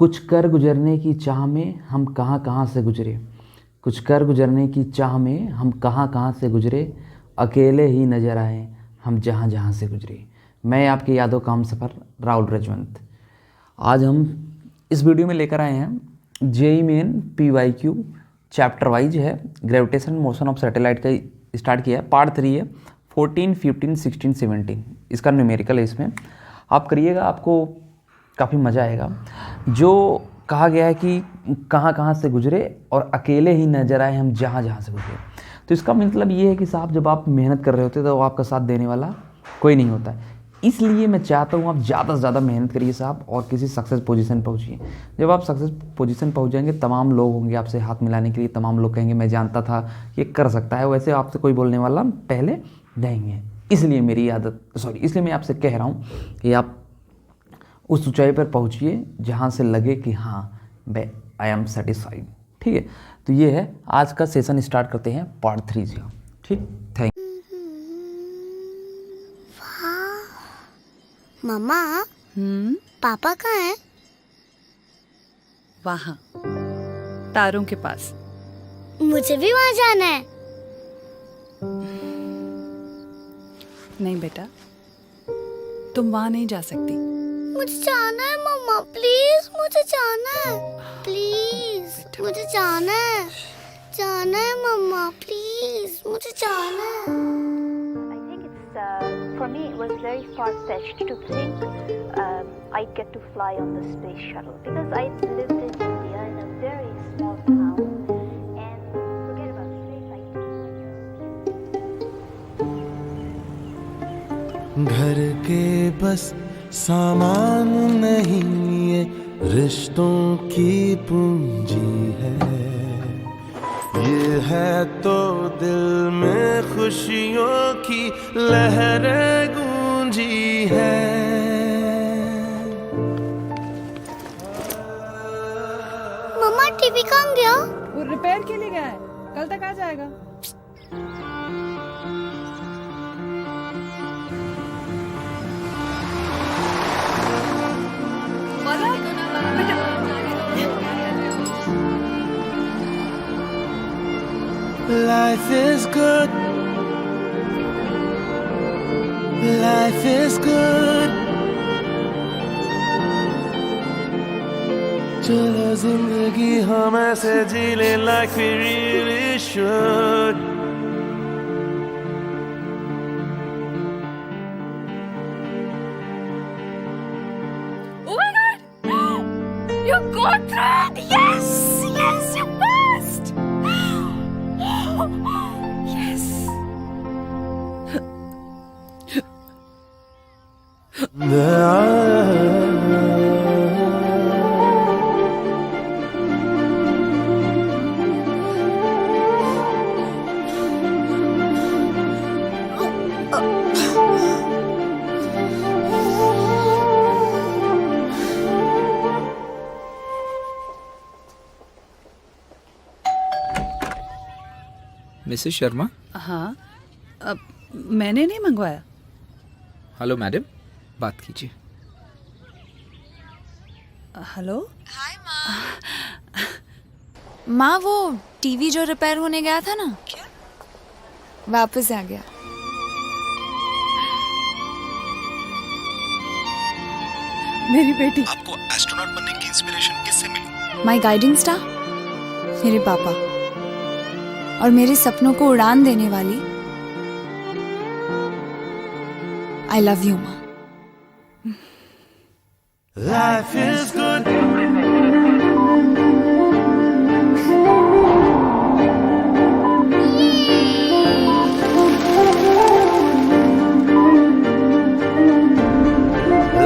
कुछ कर गुजरने की चाह में हम कहाँ कहाँ से गुजरे, कुछ कर गुजरने की चाह में हम कहाँ कहाँ से गुजरे, अकेले ही नजर आए हम जहाँ जहाँ से गुजरे। मैं आपकी यादों का हमसफ़र राहुल रजवंत। आज हम इस वीडियो में लेकर आए हैं JEE main PYQ chapter wise है, ग्रेविटेशन मोशन ऑफ सैटेलाइट का स्टार्ट किया है। पार्ट 3 है, 14, 15, 16, 17 इसका न्यूमेरिकल है। इसमें आप करिएगा, आपको काफ़ी मज़ा आएगा। जो कहा गया है कि कहाँ कहाँ से गुजरे और अकेले ही नजर आए हम जहाँ जहाँ से गुजरे, तो इसका मतलब ये है कि साहब जब आप मेहनत कर रहे होते तो आपका साथ देने वाला कोई नहीं होता है। इसलिए मैं चाहता हूँ आप ज़्यादा से ज़्यादा मेहनत करिए साहब और किसी सक्सेस पोजीशन पहुँचिए। जब आप सक्सेस पोजीशन पहुँच जाएंगे, तमाम लोग होंगे आपसे हाथ मिलाने के लिए, तमाम लोग कहेंगे मैं जानता था ये कर सकता है, वैसे आपसे कोई बोलने वाला पहले नहीं है। इसलिए मेरी इसलिए मैं आपसे कह रहा हूँ कि आप उस ऊंचाई पर पहुँचिए जहाँ से लगे कि हाँ मैं आई एम सेटिस्फाइड। ठीक है, तो ये है आज का सेशन। स्टार्ट करते हैं पार्ट 3 से। ठीक, थैंक। मम्मा, पापा कहाँ हैं? वहाँ तारों के पास। मुझे भी वहाँ जाना है। नहीं बेटा, तुम वहाँ नहीं जा सकती। मुझे जाना है मम्मा, प्लीज मुझे जाना है, प्लीज मुझे जाना है, जाना है मम्मा, प्लीज मुझे जाना है। I think for me it was very far-fetched to think I'd get to fly on the space shuttle because I lived in India in a very small town and forget about space. घर के बस सामान नहीं, ये रिश्तों की पूंजी है। ये है तो दिल में खुशियों की लहरें गूंजी है। मम्मा, टीवी कहाँ गया? वो रिपेयर के लिए गया है, कल तक आ जाएगा। Life is good. Life is good. चलो जिंदगी हम ऐसे जी ले like we really should. Oh my God! You got through it! Yes! Yes, you passed! Yes! Mrs Sharma. हाँ, मैंने नहीं मंगवाया। हेलो मैडम, बात कीजिए। हेलो। हाय माँ, वो टीवी जो रिपेयर होने गया था ना, क्या वापस आ गया। मेरी बेटी। आपको एस्ट्रोनॉट बनने की इंस्पिरेशन किससे मिली? माय गाइडिंग स्टार मेरे पापा, और मेरे सपनों को उड़ान देने वाली आई लव यू माँ। Life is good.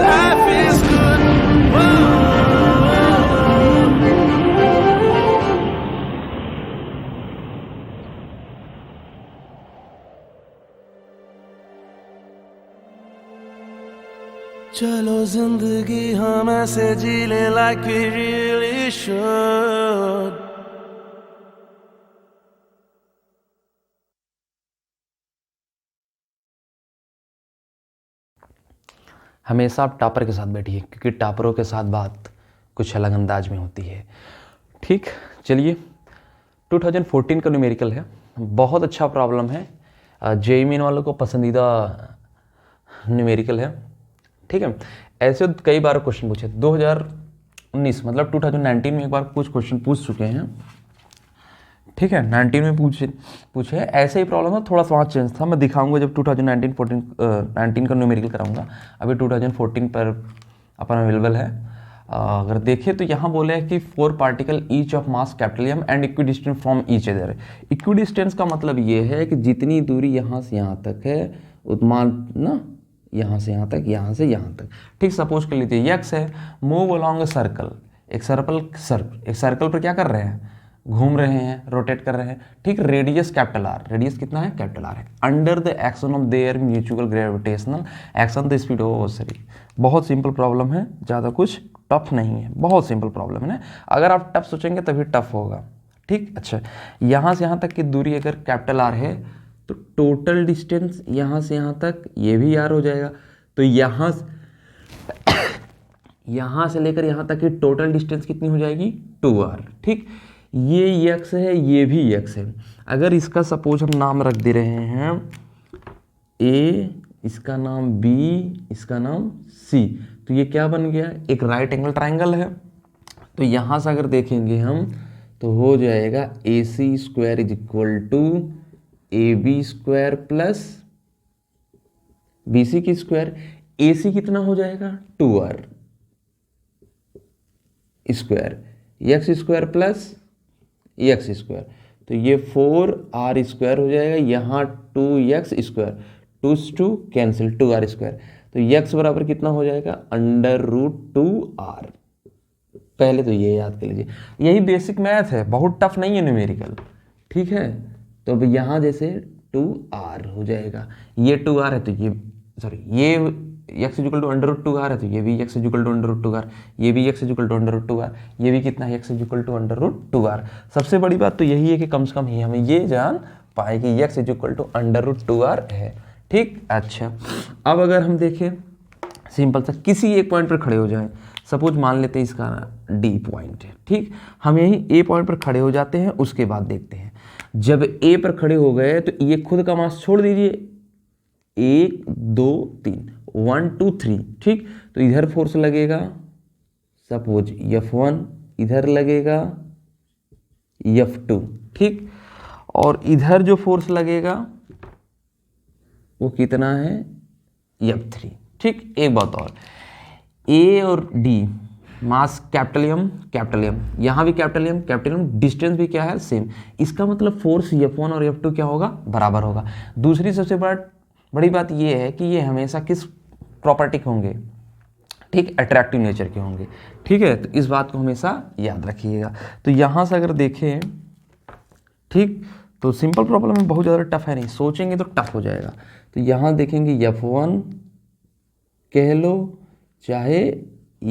Life is good. चलो जिंदगी हम ऐसे जी ले like we really should. हमेशा आप टॉपर के साथ बैठिए, क्योंकि टॉपरों के साथ बात कुछ अलग अंदाज में होती है। ठीक, चलिए 2014 का न्यूमेरिकल है, बहुत अच्छा प्रॉब्लम है, जेईई मेन वालों को पसंदीदा न्यूमेरिकल है। ठीक है, ऐसे कई बार क्वेश्चन पूछे, 2019 मतलब 2019 में एक बार कुछ क्वेश्चन पूछ चुके हैं। ठीक है, 19 में पूछे ऐसे ही प्रॉब्लम है, थोड़ा सा वहाँ चेंज था, मैं दिखाऊंगा जब 19 का न्यूमेरिकल कराऊंगा। अभी 2014 पर अपन अवेलेबल है। अगर देखें तो यहाँ बोले है कि 4 particle each of mass capital M and equidistance from each other. Equidistance का मतलब ये है कि जितनी दूरी यहाँ से यहाँ तक है उतना ना, यहाँ से यहाँ तक, यहाँ से यहाँ तक। ठीक, सपोज कर लीजिए x है, मूव अलोंग अ सर्कल, एक सर्कल पर क्या कर रहे हैं, घूम रहे हैं, रोटेट कर रहे हैं। ठीक, रेडियस कैपिटल R, रेडियस कितना है, कैपिटल R है, under the action of their mutual gravitational action the speed of velocity. बहुत सिंपल प्रॉब्लम है, ज़्यादा कुछ टफ नहीं है, बहुत सिंपल प्रॉब्लम है ना। अगर आप टफ सोचेंगे तभी टफ होगा। ठीक, अच्छा, यहाँ से यहाँ तक की दूरी अगर कैपिटल R है तो टोटल डिस्टेंस यहाँ से यहाँ तक ये भी R हो जाएगा। तो यहाँ से लेकर यहाँ तक की टोटल डिस्टेंस कितनी हो जाएगी, 2R। ठीक, ये x है, ये भी x है। अगर इसका सपोज हम नाम रख दे रहे हैं A, इसका नाम B, इसका नाम C, तो ये क्या बन गया, एक राइट एंगल ट्राइंगल है। तो यहाँ से अगर देखेंगे हम तो हो जाएगा AC square is equal to AB square plus BC की स्क्वायर। AC कितना हो जाएगा, 2R square, x square plus x square, तो ये 4R स्क्वायर हो जाएगा। यहाँ 2x square, 2 cancel, 2R square, तो x बराबर कितना हो जाएगा, √2R। पहले तो ये याद कर लीजिए, यही बेसिक मैथ है, बहुत टफ नहीं है न्यूमेरिकल। ठीक है, तो अब यहाँ जैसे 2R हो जाएगा, ये 2R है तो ये सॉरी ये x इक्वल टू √2R है तो ये भी x इक्वल टू √2R, ये भी x इक्वल टू √2R, ये भी कितना है, x इक्वल टू √2R। सबसे बड़ी बात तो यही है कि कम से कम ही हमें ये जान पाए कि x इक्वल टू √2R है। ठीक, अच्छा, अब अगर हम देखें सिंपल सा किसी एक पॉइंट पर खड़े हो जाएं, सपोज मान लेते हैं इसका D पॉइंट है। ठीक, हम यहीं A पॉइंट पर खड़े हो जाते हैं, उसके बाद देखते हैं जब A पर खड़े हो गए तो ये खुद का मास छोड़ दीजिए, 1 2 3, 1 2 3। ठीक, तो इधर फोर्स लगेगा, सपोज F1, इधर लगेगा F2। ठीक, और इधर जो फोर्स लगेगा वो कितना है, F3। ठीक, एक बात और, A और D मास कैपिटल M, यहाँ भी कैपिटल M, डिस्टेंस भी क्या है, सेम। इसका मतलब फोर्स F1 और F2 क्या होगा, बराबर होगा। दूसरी सबसे बड़ी बात ये है कि ये हमेशा किस प्रॉपर्टी के होंगे, ठीक, अट्रैक्टिव नेचर के होंगे। ठीक है, तो इस बात को हमेशा याद रखिएगा। तो यहाँ से अगर देखें, ठीक, तो सिंपल प्रॉब्लम में बहुत ज़्यादा टफ है नहीं, सोचेंगे तो टफ हो जाएगा। तो यहाँ देखेंगे F1 कह लो चाहे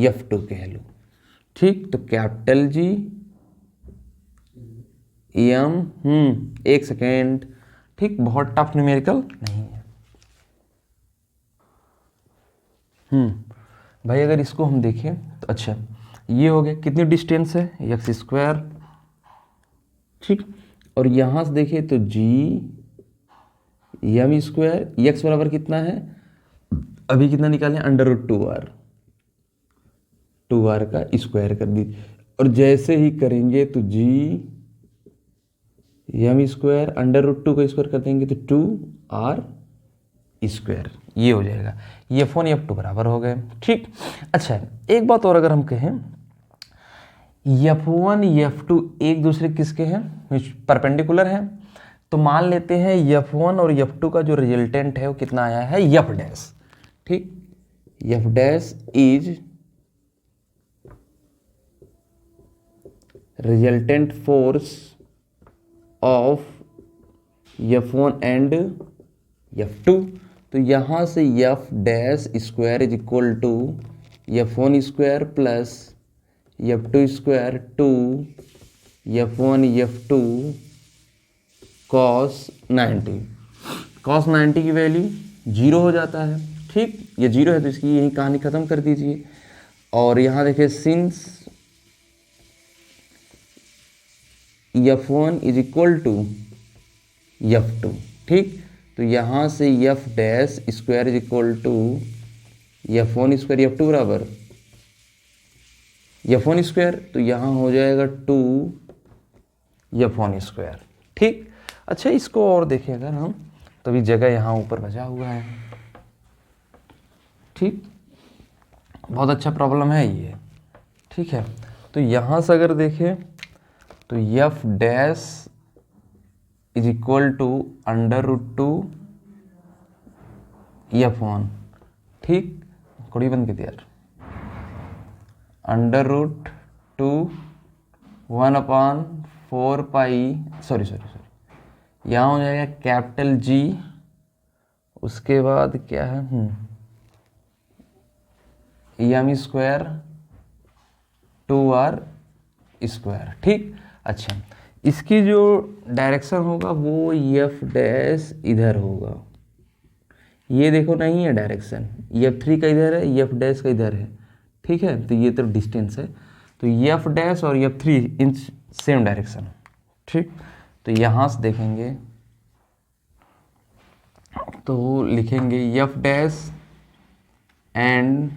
F2 कह लो। ठीक, तो कैपिटल G M, एक सेकेंड। ठीक, बहुत टफ न्यूमेरिकल नहीं है। भाई अगर इसको हम देखें तो अच्छा, ये हो गया, कितनी डिस्टेंस है, x स्क्वायर। ठीक, और यहाँ से देखें तो G M स्क्वायर, x बराबर कितना है, अभी कितना निकालें, √2R, 2R का स्क्वायर कर दीजिए। और जैसे ही करेंगे तो G M स्क्वायर √2 का स्क्वायर कर देंगे तो 2R स्क्वायर, ये हो जाएगा। F1 F2 बराबर हो गए। ठीक, अच्छा, एक बात और अगर हम कहें, F1 F2 एक दूसरे किसके हैं, परपेंडिकुलर हैं, तो मान लेते हैं F1 और F2 का जो रिजल्टेंट है वो कितना आया है, F डैश। ठीक, F dash is resultant force of F1 and F2। तो यहाँ से F dash square is equal to F1 square plus F2 square two F1 F2 cos 90। cos 90 की वैल्यू 0 हो जाता है। ठीक, ये 0 है तो इसकी यही कहानी ख़त्म कर दीजिए। और यहाँ देखिए since F1 is equal to F2, ठीक। तो यहाँ से F dash square is equal to F1 square F2 बराबर F1 स्क्वायर, तो यहाँ हो जाएगा 2 F1 स्क्वायर, ठीक। अच्छा, इसको और देखें अगर हम, तो अभी जगह यहाँ ऊपर बचा हुआ है, ठीक। बहुत अच्छा प्रॉब्लम है ये, ठीक है। तो यहाँ से अगर देखें तो F dash is equal to √2 F1, ठीक। कोड़ी बंद कर दिया यार, √2 1/4 पाई, सॉरी यहाँ हो जाएगा कैपिटल G, उसके बाद क्या है m स्क्वायर 2r स्क्वायर, ठीक। अच्छा, इसकी जो डायरेक्शन होगा वो F डैश इधर होगा, ये देखो नहीं है डायरेक्शन, F3 का इधर है, F डैश का इधर है, ठीक है। तो ये तो डिस्टेंस है, तो F डैश और F3 इन सेम डायरेक्शन, ठीक। तो यहाँ से देखेंगे तो लिखेंगे F dash and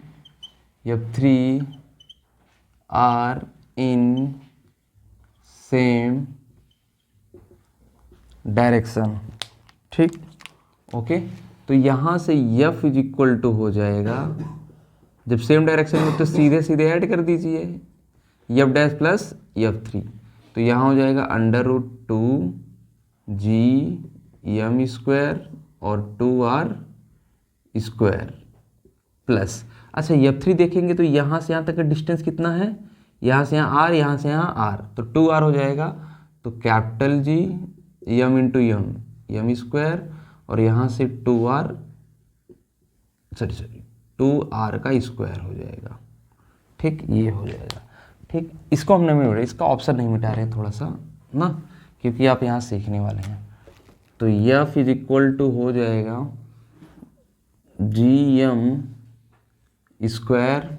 F3 are in same direction, ठीक। ओके, तो यहाँ से F इज इक्वल टू हो जाएगा, जब सेम डायरेक्शन में तो सीधे सीधे ऐड कर दीजिए F डैश प्लस F3, तो यहाँ हो जाएगा √2 G m स्क्वायर और 2r स्क्वायर प्लस, अच्छा F3 देखेंगे तो यहाँ से यहाँ तक का डिस्टेंस कितना है, यहाँ से यहाँ r, यहाँ से यहाँ r, तो 2r हो जाएगा, तो capital G m into m square और यहाँ से 2r का स्क्वायर हो जाएगा, ठीक। ये हो जाएगा, ठीक। इसको हम नहीं मिटा, इसका ऑप्शन नहीं मिटा रहे हैं थोड़ा सा ना, क्योंकि आप यहाँ सीखने वाले हैं। तो F इज इक्वल टू हो जाएगा GM स्क्वायर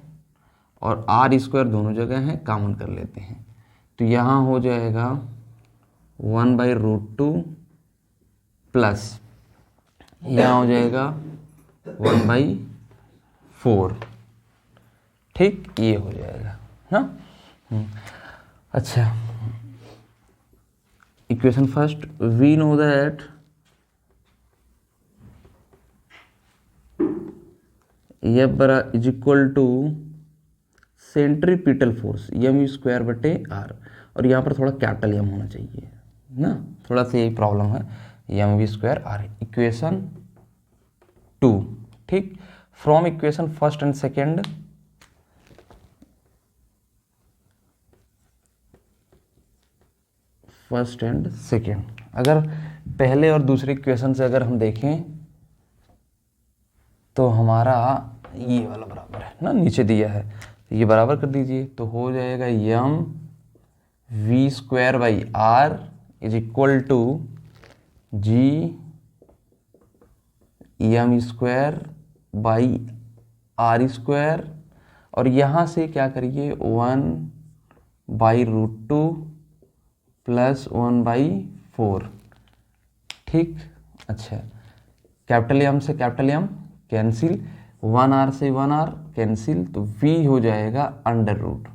और R स्क्वायर दोनों जगह हैं, कॉमन कर लेते हैं, तो यहाँ हो जाएगा 1/√2 प्लस यहाँ हो जाएगा 1/4, ठीक। ये हो जाएगा ना। अच्छा, equation first, we know that F is equal to centripetal force m square बटे r, और यहाँ पर थोड़ा कैपिटल M होना चाहिए ना, थोड़ा सा यही प्रॉब्लम है, mv स्क्वायर r। इक्वेशन 2, ठीक। From equation first and second अगर पहले और दूसरे इक्वेशन से अगर हम देखें तो हमारा ये वाला बराबर है ना, नीचे दिया है, ये बराबर कर दीजिए, तो हो जाएगा mv square by r is equal to G m square by r square, और यहाँ से क्या करिए 1/√2 प्लस 1/4, ठीक। अच्छा, कैपिटल M से कैपिटल M कैंसिल, 1r से 1r कैंसिल, तो v हो जाएगा √,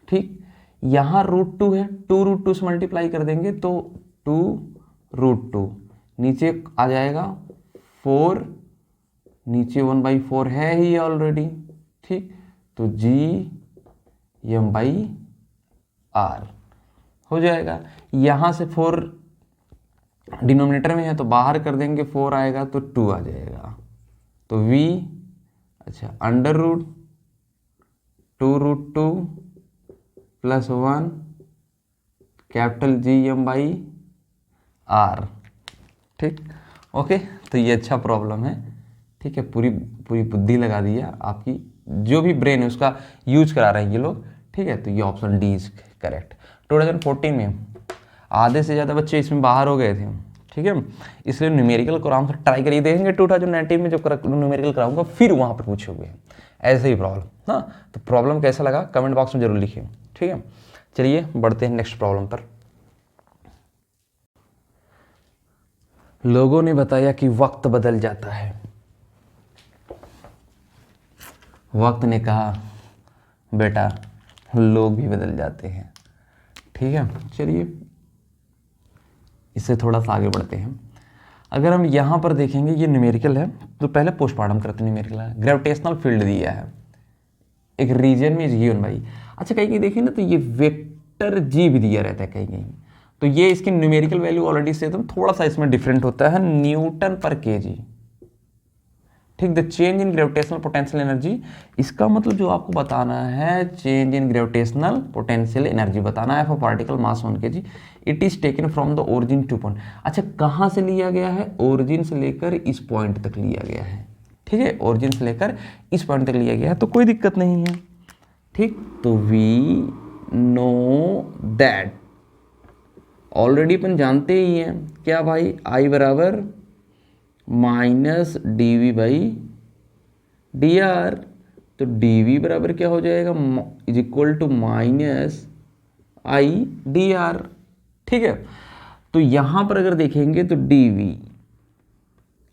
ठीक। यहाँ √2 है, 2√2 से मल्टीप्लाई कर देंगे तो 2√2, नीचे आ जाएगा 4, नीचे 1/4 है ही ऑलरेडी, ठीक। तो GM/r हो जाएगा, यहाँ से 4 डिनोमिनेटर में है तो बाहर कर देंगे, 4 आएगा तो 2 आ जाएगा, तो v, अच्छा √2√2 प्लस 1 कैपिटल GM/r, ठीक। ओके, तो ये अच्छा प्रॉब्लम है, ठीक है। पूरी बुद्धि लगा दिया, आपकी जो भी ब्रेन है उसका यूज करा रहे हैं ये लोग, ठीक है। तो ये ऑप्शन डी इज करेक्ट। 2014 में आधे से ज़्यादा बच्चे इसमें बाहर हो गए थे, ठीक है, इसलिए न्यूमेरिकल को आराम से ट्राई करिए, देखेंगे 2019 में जो न्यूमेरिकल कराऊंगा फिर वहाँ पर पूछोगे ऐसे ही प्रॉब्लम। हाँ, तो प्रॉब्लम कैसा लगा कमेंट बॉक्स में जरूर लिखिए, ठीक है। चलिए बढ़ते हैं नेक्स्ट प्रॉब्लम पर। लोगों ने बताया कि वक्त बदल जाता है। वक्त ने कहा बेटा लोग भी बदल जाते हैं। ठीक है, चलिए इससे थोड़ा सा आगे बढ़ते हैं। अगर हम यहाँ पर देखेंगे ये न्यूमेरिकल है, तो पहले पोस्टमार्टम करते हैं। न्यूमेरिकल है, ग्रेविटेशनल फील्ड दिया है एक रीजन में गिवन भाई। अच्छा कहीं कहीं देखें ना तो ये वेक्टर जी भी दिया रहता है कहीं कहीं, तो ये इसकी न्यूमेरिकल वैल्यू ऑलरेडी से तो थोड़ा सा इसमें डिफरेंट होता है, न्यूटन पर केजी। ठीक, the change in gravitational potential energy, इसका मतलब जो आपको बताना है change in gravitational potential energy बताना है for particle mass 1 kg, it is taken from the origin two point. अच्छा कहाँ से लिया गया है? ओरिजिन से लेकर इस पॉइंट तक लिया गया है। ठीक है, ओरिजिन से लेकर इस पॉइंट तक लिया गया है, तो कोई दिक्कत नहीं है। ठीक, तो वी नो दैट, ऑलरेडी अपन जानते ही हैं क्या भाई, आई बराबर minus D V by D R. तो डी वी बराबर क्या हो जाएगा, is equal to minus I D R. ठीक है, तो यहाँ पर अगर देखेंगे तो डी वी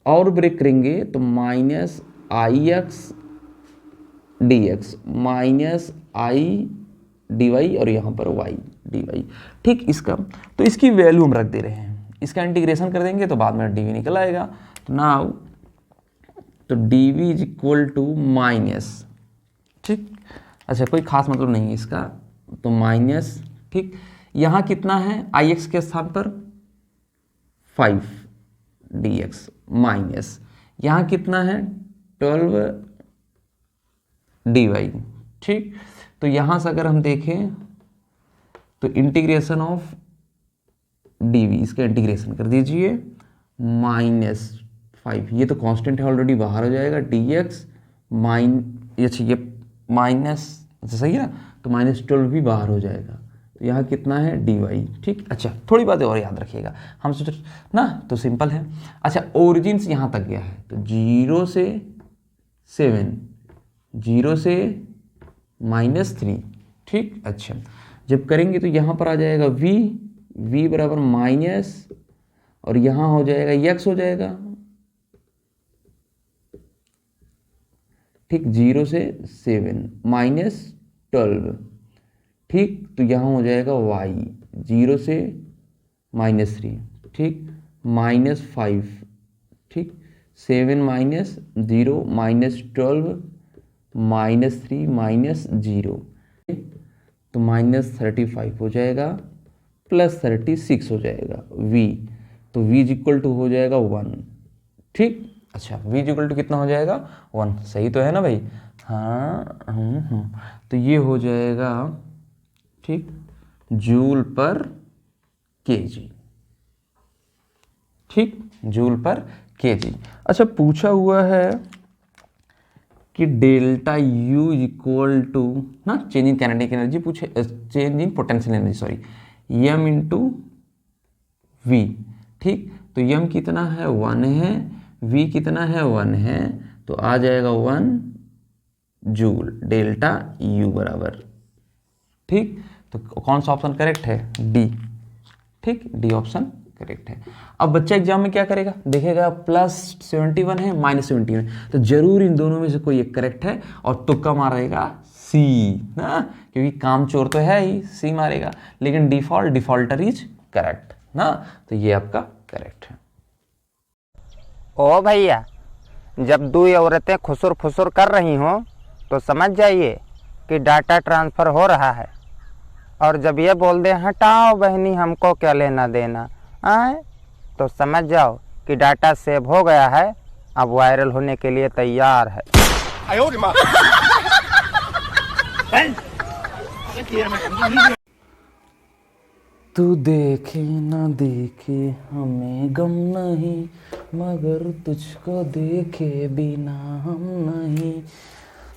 और ब्रेक करेंगे तो minus I X D X minus I D Y और यहाँ पर वाई डी वाई। ठीक, इसका तो इसकी वैल्यू हम रख दे रहे हैं, इसका इंटीग्रेशन कर देंगे तो बाद में डी वी निकल आएगा। तो नाउ तो D V is equal to minus, ठीक, अच्छा कोई खास मतलब नहीं है इसका, तो माइनस, ठीक, यहाँ कितना है आई एक्स के स्थान पर 5 डी एक्स माइनस यहाँ कितना है 12 डी वाई। ठीक, तो यहाँ से अगर हम देखें तो इंटीग्रेशन ऑफ डी वी, इसका इंटीग्रेशन कर दीजिए -5, ये तो कांस्टेंट है ऑलरेडी बाहर हो जाएगा, डी एक्स अच्छा ये माइनस, अच्छा सही है ना, तो -12 भी बाहर हो जाएगा, तो यहाँ कितना है डी वाई। ठीक, अच्छा थोड़ी बातें और याद रखिएगा, हम सोच ना तो सिंपल है। अच्छा ओरिजिन से यहाँ तक गया है तो 0 से 7, 0 से -3। ठीक, अच्छा जब करेंगे तो यहाँ पर आ जाएगा v बराबर माइनस और यहाँ हो जाएगा x हो जाएगा। ठीक, 0 से 7 -12। ठीक, तो यहाँ हो जाएगा y 0 से -3। ठीक, -5। ठीक, 7 -0 -12 -3 -0, तो -35 हो जाएगा +36 हो जाएगा v, तो v इज इक्वल टू हो जाएगा 1। ठीक, अच्छा v इज इक्वल टू कितना हो जाएगा 1, सही तो है ना भाई, हाँ तो ये हो जाएगा, ठीक, जूल पर केजी। ठीक, जूल पर केजी। अच्छा पूछा हुआ है कि delta U is equal to ना चेंज इन काइनेटिक एनर्जी, पूछे change in potential energy sorry, m into V. ठीक, तो m कितना है 1 है, v कितना है 1 है, तो आ जाएगा 1 जूल डेल्टा U बराबर। ठीक, तो कौन सा ऑप्शन करेक्ट है, डी। ठीक, डी ऑप्शन करेक्ट है। अब बच्चा एग्जाम में क्या करेगा, देखेगा +71 है -71, तो जरूर इन दोनों में से कोई एक करेक्ट है और तुक्का मारेगा सी ना, क्योंकि काम चोर तो है ही, सी मारेगा, लेकिन डिफॉल्टर इज करेक्ट ना, तो ये आपका करेक्ट है। ओ भैया, जब 2 औरतें खुसुर फुसुर कर रही हों तो समझ जाइए कि डाटा ट्रांसफ़र हो रहा है, और जब ये बोल दे हटाओ बहनी हमको क्या लेना देना आए, तो समझ जाओ कि डाटा सेव हो गया है, अब वायरल होने के लिए तैयार है। तू देखे ना देखे हमें गम नहीं, मगर तुझको देखे बिना हम नहीं।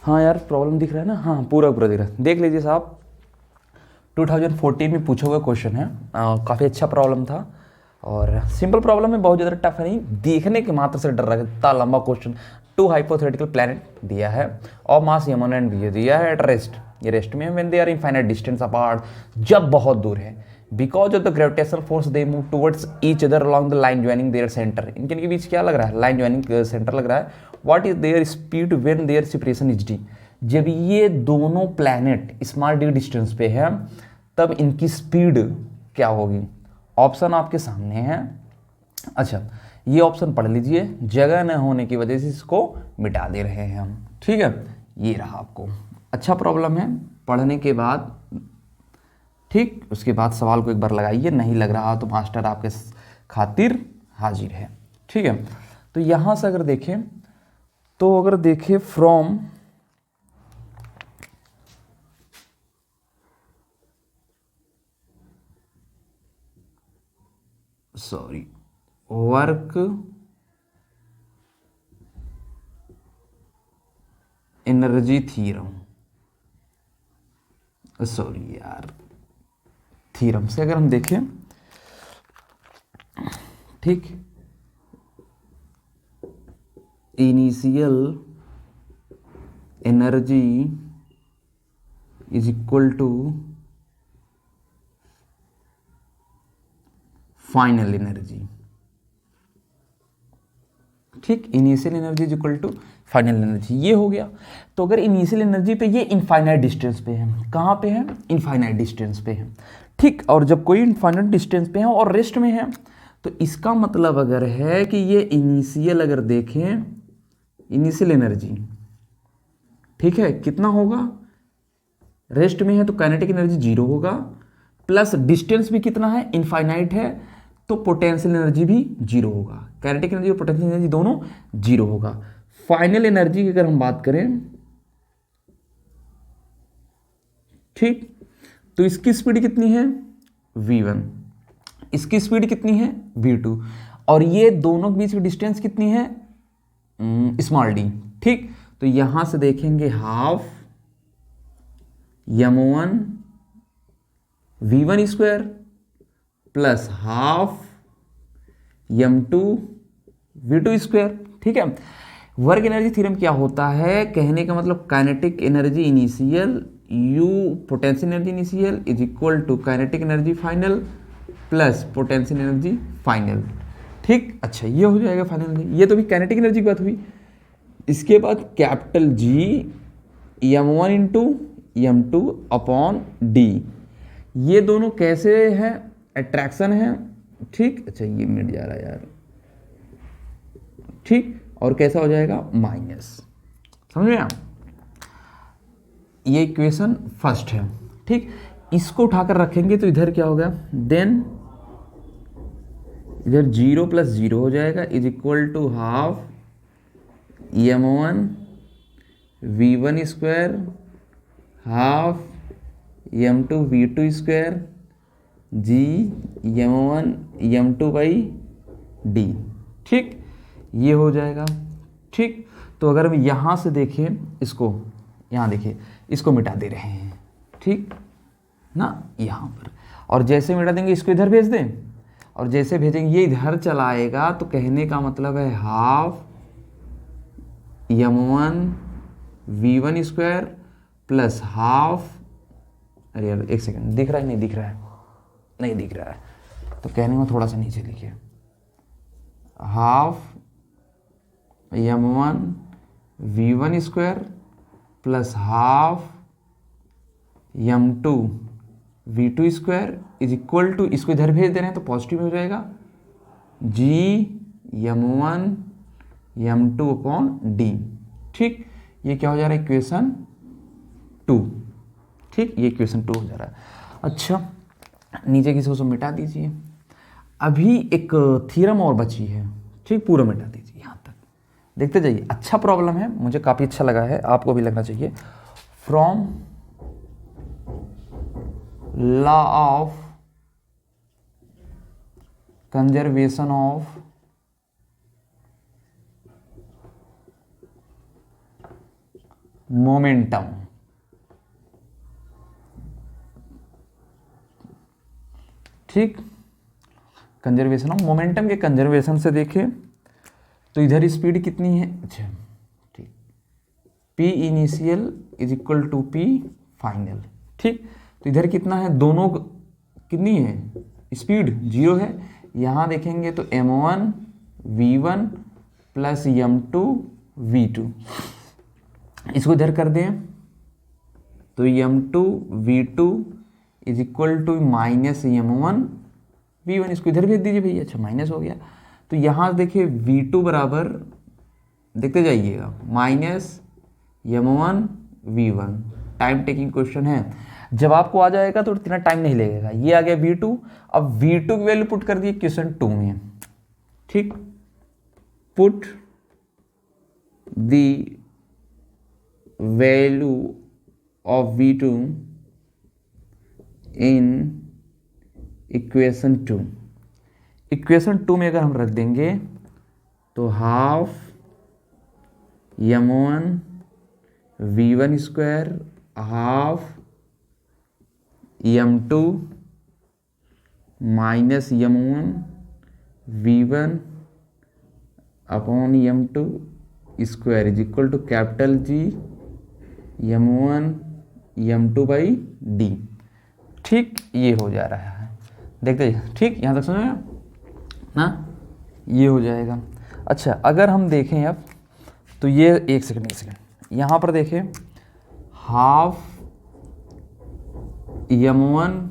हाँ यार प्रॉब्लम दिख रहा है ना, हाँ पूरा दिख रहा है, देख लीजिए साहब 2014 में पूछा हुआ क्वेश्चन है, काफ़ी अच्छा प्रॉब्लम था और सिंपल प्रॉब्लम है, बहुत ज़्यादा टफ है नहीं, देखने के मात्र से डर रहा है, इतना लंबा क्वेश्चन। 2 हाइपोथेटिकल प्लैनेट दिया है और मास यमन भी दिया है एट रेस्ट, ये रेस्ट में when they are infinite distance apart, जब बहुत दूर है, because of the gravitational force they move towards each other along the line joining their centre. इनके बीच क्या लग रहा है, लाइन ज्वाइनिंग सेंटर लग रहा है। What is their speed when their separation is D. जब ये दोनों प्लैनेट स्मॉल डी डिस्टेंस पे है तब इनकी स्पीड क्या होगी। ऑप्शन आपके सामने है। अच्छा, ये ऑप्शन पढ़ लीजिए, जगह न होने की वजह से इसको मिटा दे रहे हैं हम। ठीक है, ये रहा आपको। अच्छा प्रॉब्लम है, पढ़ने के बाद ठीक उसके बाद सवाल को एक बार लगाइए, नहीं लग रहा तो मास्टर आपके खातिर हाजिर है। ठीक है, तो यहाँ से अगर देखें तो अगर देखें from work energy theorem, theorem से अगर हम देखें, ठीक, initial energy is equal to final energy. ठीक, initial energy is equal to final energy, ये हो गया। तो अगर इनिशियल एनर्जी पे ये इनफाइनाइट डिस्टेंस पे है, कहाँ पे है, इनफाइनाइट डिस्टेंस पे है। ठीक, और जब कोई इनफाइनाइट डिस्टेंस पे है और रेस्ट में है तो इसका मतलब अगर है कि ये इनिशियल अगर देखें इनिशियल एनर्जी, ठीक है, कितना होगा, रेस्ट में है तो काइनेटिक एनर्जी 0 होगा, प्लस डिस्टेंस भी कितना है, इनफाइनाइट है, तो पोटेंशियल एनर्जी भी 0 होगा। काइनेटिक एनर्जी और पोटेंशियल एनर्जी दोनों 0 होगा। फाइनल एनर्जी की अगर हम बात करें, ठीक, तो इसकी स्पीड कितनी है v1, इसकी स्पीड कितनी है v2, और ये दोनों के बीच की डिस्टेंस कितनी है स्मॉल डी। ठीक, तो यहां से देखेंगे half m1 v1 square plus half m2 v2 square. ठीक है, वर्क एनर्जी थ्योरम क्या होता है, कहने का मतलब kinetic energy initial u potential energy initial is equal to kinetic energy final plus potential energy final. ठीक, अच्छा, ये हो जाएगा फाइनल एनर्जी। ये तो भी काइनेटिक एनर्जी की बात हुई। इसके बाद capital G m1 into m2 upon D, ये दोनों कैसे हैं, अट्रैक्शन है। ठीक, अच्छा, ये मिट जा रहा है यार। ठीक, और कैसा हो जाएगा माइनस, समझ में आप, ये इक्वेशन फर्स्ट है। ठीक, इसको उठाकर रखेंगे तो इधर क्या होगा, देन इधर 0 प्लस 0 हो जाएगा is equal to half m1 v1 square half m2 v2 square g m1 m2 by D. ठीक, ये हो जाएगा। ठीक, तो अगर हम यहाँ से देखें इसको, यहाँ देखिए, इसको मिटा दे रहे हैं, ठीक ना, यहाँ पर, और जैसे मिटा देंगे इसको इधर भेज दें, और जैसे भेजेंगे ये इधर चला आएगा, तो कहने का मतलब है half m1 v1 square plus half, अरे यार एक सेकंड, दिख रहा है, नहीं दिख रहा है, नहीं दिख रहा है, तो कहने में थोड़ा सा नीचे लिखिए, half m1 v1 square plus half m2 v2 square is equal to, इसको इधर भेज दे रहे हैं तो पॉजिटिव हो जाएगा, g m1 m2 upon D. ठीक, ये क्या हो जा रहा है, इक्वेशन 2। ठीक, ये इक्वेशन 2 हो जा रहा है। अच्छा, नीचे किसी को मिटा दीजिए। अभी एक थ्योरम और बची है, ठीक, पूरा मिटा दीजिए यहाँ तक, देखते जाइए। अच्छा प्रॉब्लम है, मुझे काफ़ी अच्छा लगा है, आपको भी लगना चाहिए। From law of conservation of momentum, ठीक, कंजर्वेशन ऑफ मोमेंटम के कंजर्वेशन से देखें तो इधर स्पीड कितनी है, अच्छा ठीक, P initial is equal to P final. ठीक, तो इधर कितना है, दोनों कितनी है, स्पीड 0 है। यहाँ देखेंगे तो m1 v1 plus m2 v2, इसको इधर कर दें तो m2 v2 is equal to minus m1 v1, इसको इधर भेज दीजिए भैया। अच्छा माइनस हो गया, तो यहाँ देखिए v2 बराबर, देखते जाइएगा, minus m1 v1। Time taking question है, जब आपको आ जाएगा तो इतना टाइम नहीं लगेगा। ये आ गया v2, अब v2 की वैल्यू पुट कर दिए क्वेश्चन 2 में, ठीक। Put the value of v2 in equation 2। Equation 2 में अगर हम रख देंगे तो half m1 v1 square half m2 minus m1 v1 upon m2 square is equal to capital G m1 m2 by d। ठीक, ये हो जा रहा है, देखते हैं। ठीक, यहाँ तक समझ ना, ये हो जाएगा। अच्छा अगर हम देखें अब तो ये एक सेकंड यहाँ पर देखें, हाफ m1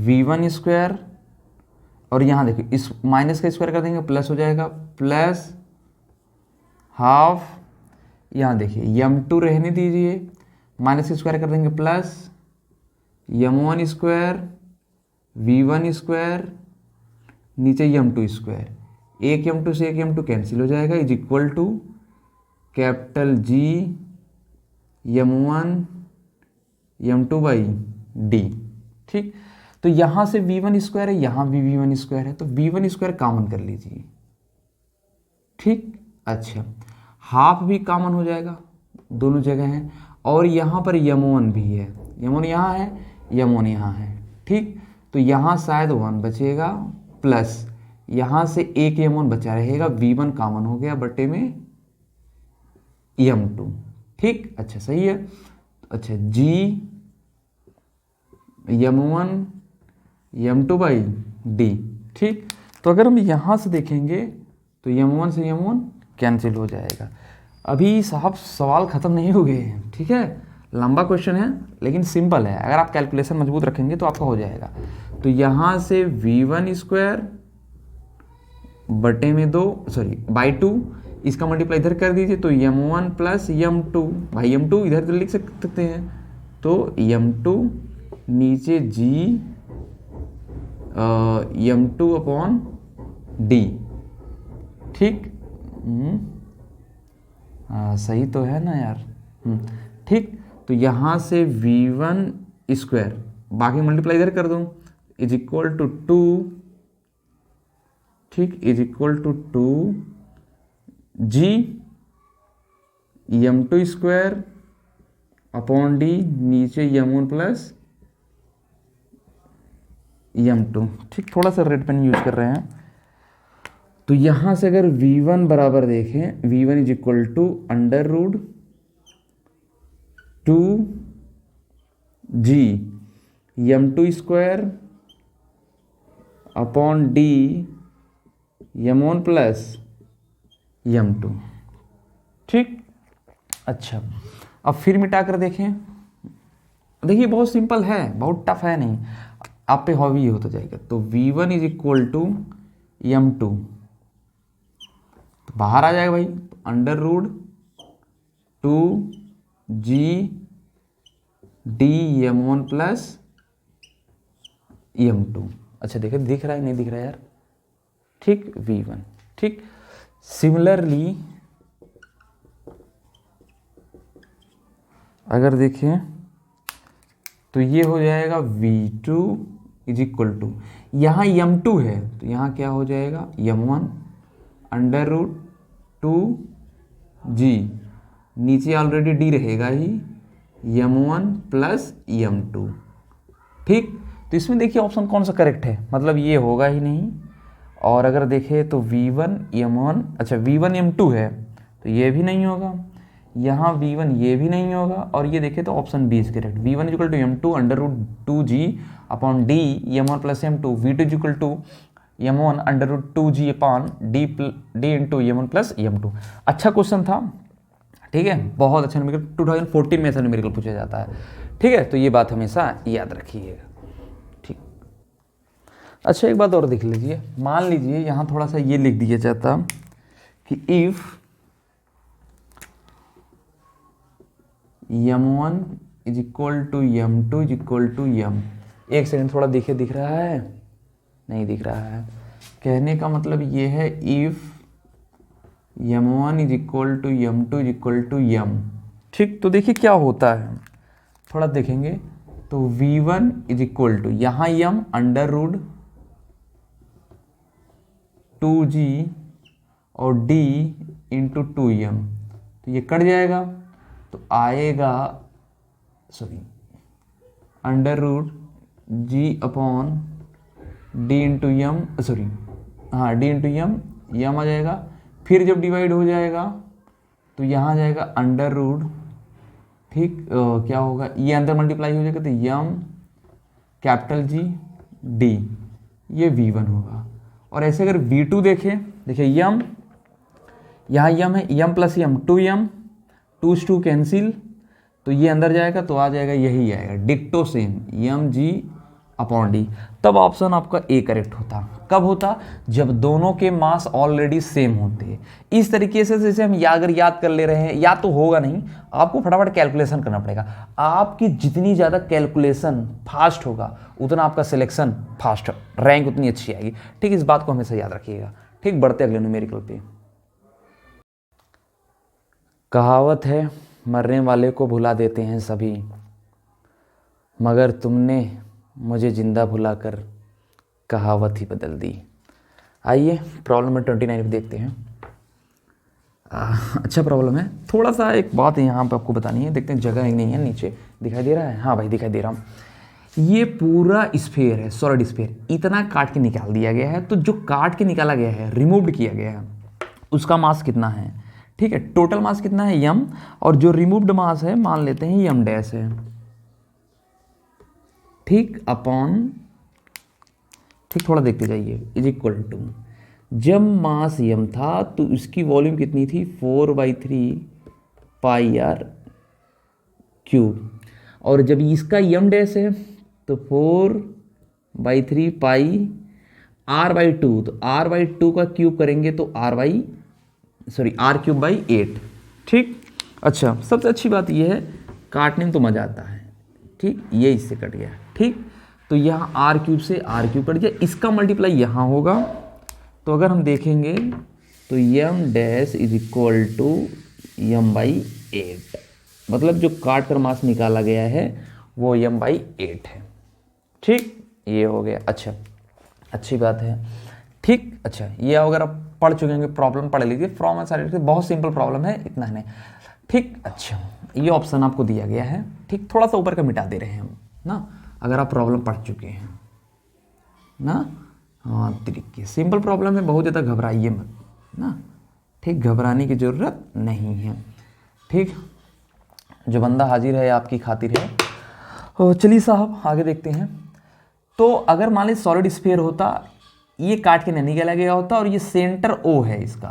v1 स्क्वायर, और यहाँ देखिए इस माइनस का स्क्वायर कर देंगे प्लस हो जाएगा, प्लस हाफ, यहाँ देखिए m2 रहने दीजिए, माइनस का स्क्वायर कर देंगे plus m1 square v1 square नीचे m2 स्क्वायर, एक m2 से एक m2 कैंसिल हो जाएगा, is equal to capital G m1 m2 by d। ठीक, तो यहाँ से v1 स्क्वायर है, यहाँ भी v1 स्क्वायर है, तो v1 स्क्वायर कॉमन कर लीजिए। ठीक, अच्छा हाफ भी कॉमन हो जाएगा, दोनों जगह हैं, और यहाँ पर m1 भी है, m1 यहाँ है, m1 यहाँ है। ठीक, तो यहाँ शायद 1 बचेगा, प्लस यहाँ से एक m1 बचा रहेगा, v1 कॉमन हो गया बटे में m2। ठीक, अच्छा सही है। अच्छा G m1 m2 by d। ठीक, तो अगर हम यहाँ से देखेंगे तो m1 से m1 कैंसिल हो जाएगा। अभी साहब सवाल ख़त्म नहीं हो गए हैं, ठीक है, लंबा क्वेश्चन है लेकिन सिंपल है, अगर आप कैलकुलेशन मजबूत रखेंगे तो आपका हो जाएगा। तो यहाँ से v1 स्क्वायर बटे में 2 बाई 2, इसका मल्टीप्लाई इधर कर दीजिए तो m1 प्लस m2, भाई m2 इधर तो लिख सकते हैं, तो m2 नीचे G m2 अपॉन d। ठीक, सही तो है ना यार। ठीक, तो यहाँ से v1 स्क्वायर बाकी मल्टीप्लाई इधर कर दूँ, इज इक्वल टू 2, ठीक, is equal to 2G m2 square upon d नीचे m1 प्लस m2। ठीक, थोड़ा सा रेड पेन यूज कर रहे हैं। तो यहाँ से अगर v1 बराबर देखें, v1 is equal to under root 2G m2 square upon d m1 plus m2। ठीक, अच्छा अब फिर मिटा कर देखें, देखिए बहुत सिंपल है, बहुत टफ है नहीं, आप पे हॉवी होता जाएगा। तो v1 is equal to m2, तो बाहर आ जाएगा भाई, under root 2G d m1 plus m2। अच्छा देखिए दिख रहा है नहीं दिख रहा है यार। ठीक, v1। ठीक, सिमिलरली अगर देखें तो ये हो जाएगा v2 इज इक्वल टू, यहाँ m2 है तो यहाँ क्या हो जाएगा m1 अंडर रूट 2G नीचे ऑलरेडी d रहेगा ही m1 प्लस m2। ठीक, तो इसमें देखिए ऑप्शन कौन सा करेक्ट है, मतलब ये होगा ही नहीं। और अगर देखें तो v1 m1, अच्छा v1 m2 है तो ये भी नहीं होगा, यहाँ V1 ये भी नहीं होगा, और ये देखें तो option B is correct. V1 is equal to M2 under root 2G upon D M1 plus M2। V2 is equal to M1 under root 2G upon D into M1 plus M2। अच्छा question था, ठीक है, बहुत अच्छा numerical, 2014 में ऐसा numerical पूछा जाता है, ठीक है, तो ये बात हमेशा याद रखिएगा, ठीक। अच्छा एक बात और देख लीजिए, मान लीजिए यहाँ थोड़ा सा ये लिख दिया जाता कि if M1 is equal to M2 is equal to M। एक सेकंड, थोड़ा देखिए, दिख रहा है? नहीं दिख रहा है। कहने का मतलब ये है if M1 is equal to M2 is equal to M, ठीक। तो देखिए क्या होता है, थोड़ा देखेंगे तो V1 इज इक्वल टू यहाँ M अंडर रूट 2G और D इंटू 2M, तो ये कट जाएगा तो आएगा, sorry, under root G upon D into M, sorry हाँ D इंटू M आ जाएगा। फिर जब डिवाइड हो जाएगा तो यहाँ जाएगा अंडर रूट, ठीक, क्या होगा, ये अंदर मल्टीप्लाई हो जाएगा तो M कैपिटल G D, ये V1 होगा। और ऐसे अगर V2 देखें, देखिए M, यहाँ M है, M प्लस M 2M, 2 से 2 कैंसिल, तो ये अंदर जाएगा तो आ जाएगा, यही आएगा डिक्टो सेम MG अपॉन D। तब ऑप्शन आपका ए करेक्ट होता। कब होता? जब दोनों के मास ऑलरेडी सेम होते। इस तरीके से जैसे हम अगर याद कर ले रहे हैं, या तो होगा नहीं, आपको फटाफट कैलकुलेशन करना पड़ेगा। आपकी जितनी ज़्यादा कैलकुलेशन फास्ट होगा उतना आपका सिलेक्शन फास्ट, रैंक उतनी अच्छी आएगी, ठीक। इस बात को हमेशा याद रखिएगा, ठीक। बढ़ते अगले न्यूमेरिकल पे। कहावत है, मरने वाले को भुला देते हैं सभी, मगर तुमने मुझे जिंदा भुलाकर कहावत ही बदल दी। आइए प्रॉब्लम नंबर 29 देखते हैं। अच्छा प्रॉब्लम है, थोड़ा सा एक बात यहाँ पे आपको बतानी है, देखते हैं जगह ही नहीं है, नीचे दिखाई दे रहा है? हाँ भाई दिखाई दे रहा हूँ। ये पूरा स्फीयर है, सॉलिड स्फीयर, इतना काट के निकाल दिया गया है। तो जो काट के निकाला गया है, रिमूव्ड किया गया है, उसका मास कितना है, ठीक है। टोटल मास कितना है m, और जो रिमूव्ड मास है मान लेते हैं m डैश है, ठीक, अपॉन, ठीक, थोड़ा देखते जाइए, इज इक्वल टू, जब मास m था तो इसकी वॉल्यूम कितनी थी, 4/3 पाई आर क्यूब, और जब इसका m डैश है तो 4/3 पाई r/2, तो r/2 का क्यूब करेंगे तो r/8, ठीक। अच्छा सबसे अच्छी बात यह है, काटने में तो मज़ा आता है, ठीक, ये इससे कट गया, ठीक। तो यहाँ r³ से r³ कट गया, इसका मल्टीप्लाई यहाँ होगा। तो अगर हम देखेंगे तो m dash is equal to m/8, मतलब जो काट कर मास निकाला गया है वो m/8 है, ठीक, ये हो गया। अच्छा अच्छी बात है, ठीक। अच्छा ये अगर आप पढ़ चुके होंगे, प्रॉब्लम पढ़ लीजिए, फ्रॉम एंड साइड, बहुत सिंपल प्रॉब्लम है, इतना नहीं, ठीक। अच्छा ये ऑप्शन आपको दिया गया है, ठीक, थोड़ा सा ऊपर का मिटा दे रहे हैं हम ना, अगर आप प्रॉब्लम पढ़ चुके हैं ना। हाँ तरीके सिंपल प्रॉब्लम है, बहुत ज़्यादा घबराइए मत ना, ठीक, घबराने की ज़रूरत नहीं है, ठीक। जो बंदा हाजिर है आपकी खातिर है। चलिए साहब आगे देखते हैं। तो अगर मान लीजिए सॉलिड स्फीयर होता, ये काट के नहीं निकाला गया होता, और ये सेंटर O है इसका,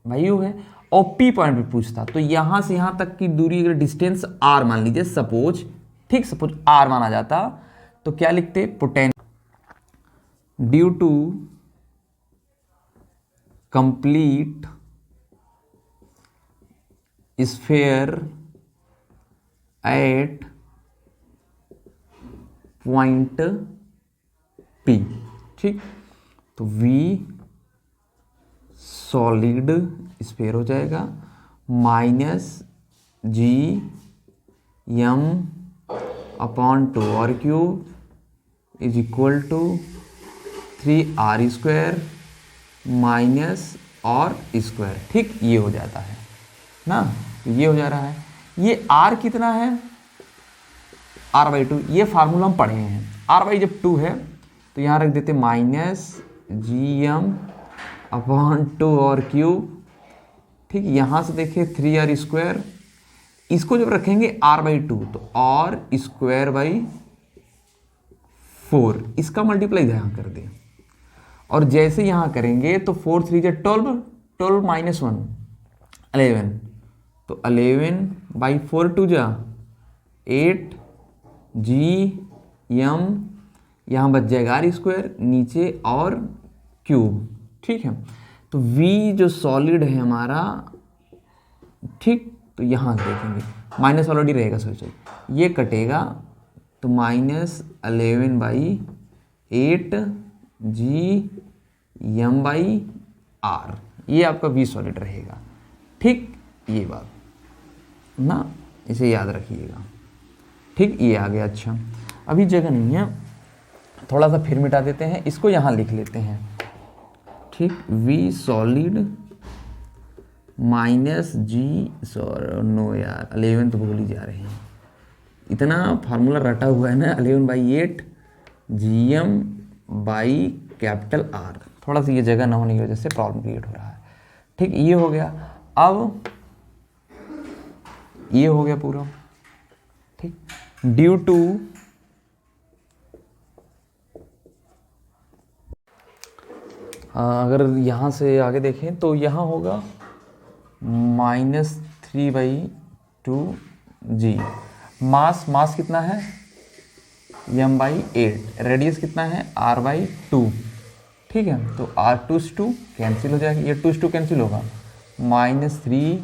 भाई O है, और P पॉइंट पे पूछता, तो यहाँ से यहाँ तक की दूरी अगर डिस्टेंस R मान लीजिए, सपोज, ठीक, सपोज R माना जाता, तो क्या लिखते, potential due to complete sphere at point P, ठीक। तो V सॉलिड स्फीयर हो जाएगा -GM/2r³ is equal to 3r² minus r², ठीक, ये हो जाता है ना, ये हो जा रहा है। ये r कितना है, r/2, ये फार्मूला हम पढ़े हैं, r/ जब 2 है तो यहाँ रख देते -GM/2r³, ठीक। यहाँ से देखिए 3r² इसको जब रखेंगे r/2 तो r²/4 इसका मल्टीप्लाई यहाँ कर दें, और जैसे यहाँ करेंगे तो 4 3 जा 12, 12 - 1 11, तो 11/4 2 जा 8 GM, यहाँ बच जाएगा r², नीचे और क्यूब। ठीक है, तो v जो सॉलिड है हमारा, ठीक, तो यहाँ देखेंगे माइनस ऑलरेडी रहेगा, सोचो ये कटेगा तो -11/8 GM/r, ये आपका v सॉलिड रहेगा। ठीक, ये बात ना, इसे याद रखिएगा। ठीक, ये आ गया। अच्छा, अभी जगह नहीं है, थोड़ा सा फिर मिटा देते हैं, इसको यहाँ लिख लेते हैं। ठीक, v सॉलिड नो यार 11 तो भूल ही जा रहे हैं, इतना फार्मूला रटा हुआ है ना, 11/8 GM/R। थोड़ा सा ये जगह ना होने की वजह से प्रॉब्लम क्रिएट हो रहा है। ठीक, ये हो गया। अब ये हो गया पूरा। ठीक, ड्यू टू अगर यहाँ से आगे देखें तो यहाँ होगा -3/2 G। मास कितना है m/8, रेडियस कितना है r/2। ठीक है, तो r2 कैंसिल हो जाएगा, ये 2 कैंसिल होगा, -3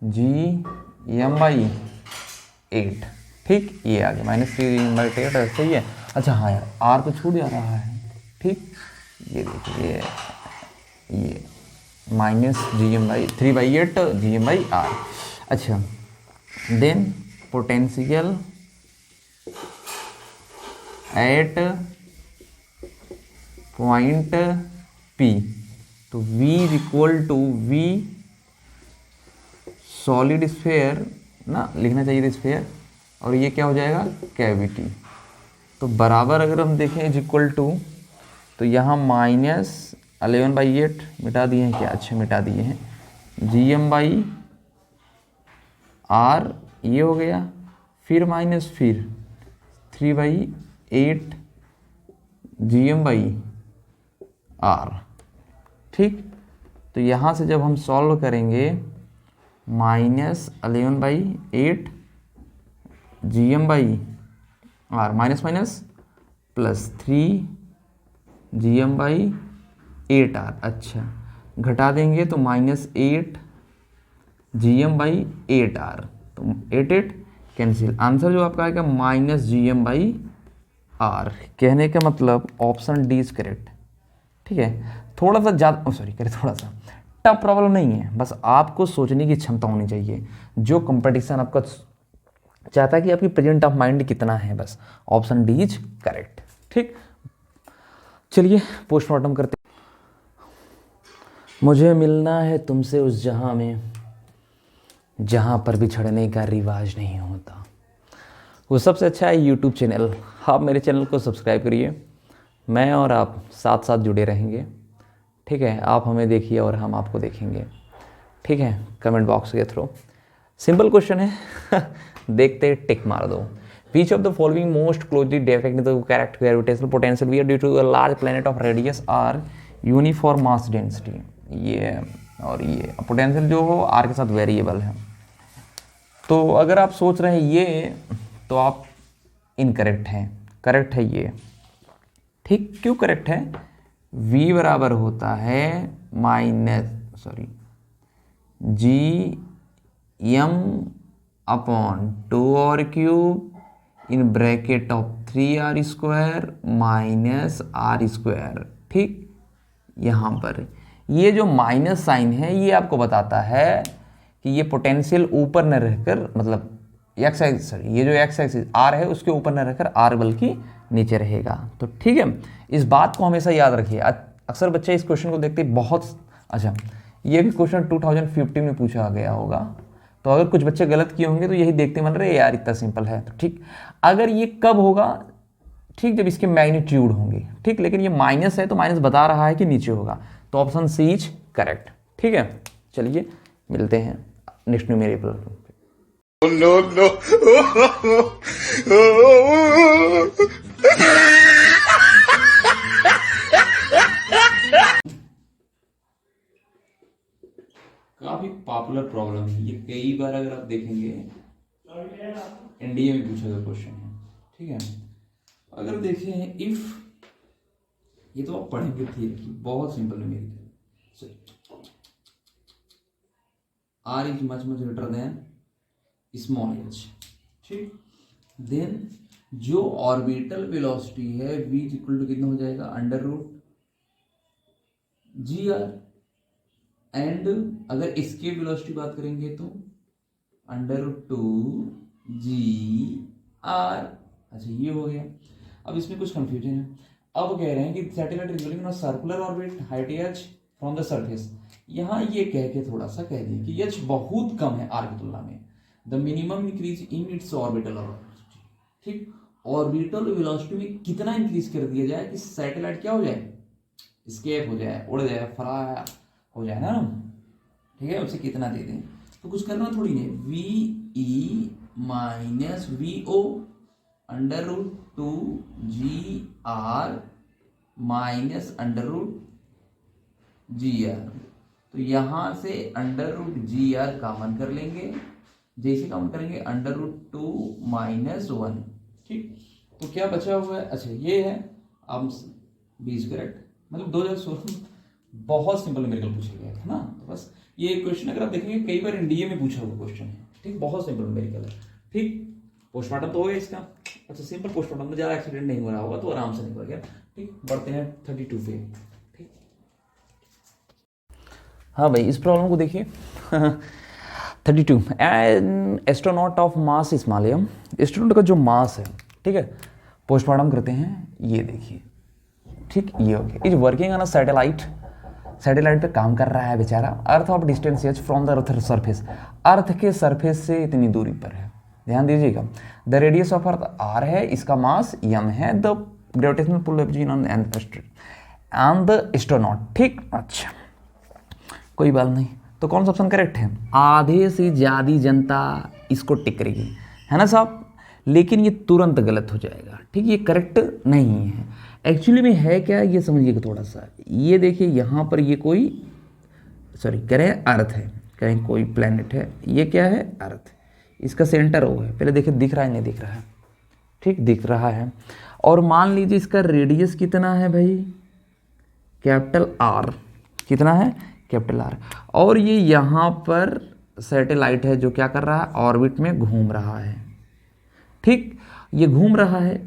GM/8। ठीक, ये आ गया -3 m/8, ऐसे ही है। अच्छा हाँ यार, r तो छूट जा रहा है। ठीक, ये देखिए, ये -3/8 GM/R। अच्छा, then potential at point P, तो V = V सॉलिड स्फेयर ना, लिखना चाहिए था स्फेयर, और ये क्या हो जाएगा कैविटी। तो बराबर अगर हम देखें = तो यहाँ -11/8 मिटा दिए हैं क्या? अच्छा मिटा दिए हैं। GM/R ये हो गया, फिर फिर 3/8 GM/R। ठीक, तो यहाँ से जब हम सॉल्व करेंगे -11/8 GM/R माइनस प्लस 3 GM/8R। अच्छा, घटा देंगे तो -8 GM/8R, तो 8 कैंसिल। आंसर जो आपका आएगा -GM/R। कहने का मतलब ऑप्शन डी इज करेक्ट। ठीक है, थोड़ा सा ज़्यादा थोड़ा सा टफ प्रॉब्लम नहीं है, बस आपको सोचने की क्षमता होनी चाहिए। जो कंपटीशन आपका चाहता है कि आपकी प्रेजेंट ऑफ माइंड कितना है, बस ऑप्शन डी इज करेक्ट। ठीक, चलिए पोस्टमार्टम करते। मुझे मिलना है तुमसे उस जहां में जहां पर बिछड़ने का रिवाज नहीं होता। वो सबसे अच्छा है यूट्यूब चैनल। आप मेरे चैनल को सब्सक्राइब करिए, मैं और आप साथ साथ जुड़े रहेंगे। ठीक है, आप हमें देखिए और हम आपको देखेंगे। ठीक है, कमेंट बॉक्स के थ्रू। सिंपल क्वेश्चन है देखते टिक मार दो। Which of the following most closely defect the correct gravitational potential we are due to a large planet of radius r uniform mass density। ये और ये पोटेंशियल जो हो r के साथ वेरिएबल है। तो अगर आप सोच रहे हैं ये, तो आप इनकरेक्ट हैं। करेक्ट है ये। ठीक, क्यों करेक्ट है? v बराबर होता है GM/2r³ in bracket of 3r² minus r²। ठीक, यहाँ पर ये जो माइनस साइन है ये आपको बताता है कि ये पोटेंशियल ऊपर न रहकर, मतलब एक्स एक्सिस, ये जो एक्स एक्सिस r है उसके ऊपर न रहकर r बल्कि नीचे रहेगा। तो ठीक है, इस बात को हमेशा याद रखिए। अक्सर बच्चे इस क्वेश्चन को देखते बहुत। अच्छा, ये भी क्वेश्चन 2015 में पूछा गया होगा, तो अगर कुछ बच्चे गलत किए होंगे तो यही देखते बन रहे यार इतना सिंपल है। तो ठीक, अगर ये कब होगा? ठीक, जब इसके मैग्नीट्यूड होंगे। ठीक, लेकिन ये माइनस है तो माइनस बता रहा है कि नीचे होगा, तो ऑप्शन सी इज करेक्ट। ठीक है, चलिए मिलते हैं नेक्स्ट न्यूमेरिकल। काफी पॉपुलर प्रॉब्लम है ये, कई बार अगर आप देखेंगे एनडीए में पूछा गया क्वेश्चन है, ठीक है। अगर देखें इफ, ये तो आप पढ़ेंगे थियरी की, बहुत सिंपल है मेरी, R is much much greater than small H, ठीक। देन जो ऑर्बिटल वेलोसिटी है v इक्वल टू कितना हो जाएगा, under root G R, and अगर इसके वेलोसिटी बात करेंगे तो अंडर रूट 2 जी आर। अच्छा ये हो गया। अब इसमें कुछ कंफ्यूजन है। अब कह रहे हैं कि satellite revolving on circular orbit, height h from the surface. यहाँ ये कह के थोड़ा सा कह दिए कि h बहुत कम है आर की तुलना में, the minimum increase in its orbital velocity, ठीक। ऑर्बिटल वेलोसिटी में कितना इंक्रीज कर दिया जाए कि सैटेलाइट क्या हो जाए, स्केप हो जाए, उड़ जाए, फ्लाई हो जाए ना, ठीक है। उसे कितना दे दें, तो कुछ करना थोड़ी नहीं, V E minus V O under root 2 G R minus under root G R. तो यहाँ से under root G R common कर लेंगे, जैसे कॉमन करेंगे अंडर रूट 2 माइनस 1, ठीक। तो क्या बचा हुआ है, अच्छा ये है, अब 20 करेक्ट, मतलब 2016 बहुत सिंपल न्यूमेरिकल पूछा गया था ना। तो बस ये क्वेश्चन अगर आप देखेंगे कई बार एनडीए में पूछा हुआ क्वेश्चन है, ठीक। बहुत सिंपल न्यूमेरिकल है, ठीक। पोस्टमार्टम तो हो गया इसका, अच्छा सिंपल पोस्टमार्टम में ज़्यादा एक्सीडेंट नहीं हो रहा होगा तो आराम से निकल गया, ठीक। बढ़ते हैं 32 पे, ठीक। हाँ भाई इस प्रॉब्लम को देखिए 32, an astronaut of mass small m, astronaut का जो मास है, ठीक है, पोस्टमार्टम करते हैं, ये देखिए, ठीक। ये हो गया, is working on a satellite, satellite पे काम कर रहा है बेचारा, earth of distance h from the earth surface, earth के सरफेस से इतनी दूरी पर है, ध्यान दीजिएगा। The radius of earth R है, इसका मास यम है, the gravitational pull of gene on and the astronaut, ठीक। अच्छा कोई बात नहीं, तो कौन सा ऑप्शन करेक्ट है, आधे से ज़्यादा जनता इसको टिक करेगी, है ना साहब, लेकिन ये तुरंत गलत हो जाएगा, ठीक। ये करेक्ट नहीं है, एक्चुअली में है क्या, ये समझिएगा थोड़ा सा। ये देखिए यहाँ पर ये कोई, सॉरी करें अर्थ है, कहीं कोई प्लेनेट है, ये क्या है, अर्थ, इसका सेंटर वो है, पहले देखिए दिख रहा है नहीं दिख रहा है, ठीक, दिख रहा है। और मान लीजिए इसका रेडियस कितना है भाई, कैपिटल आर, कितना है, कैपिटल आर, और ये यहाँ पर सैटेलाइट है जो क्या कर रहा है, ऑर्बिट में घूम रहा है, ठीक। ये घूम रहा है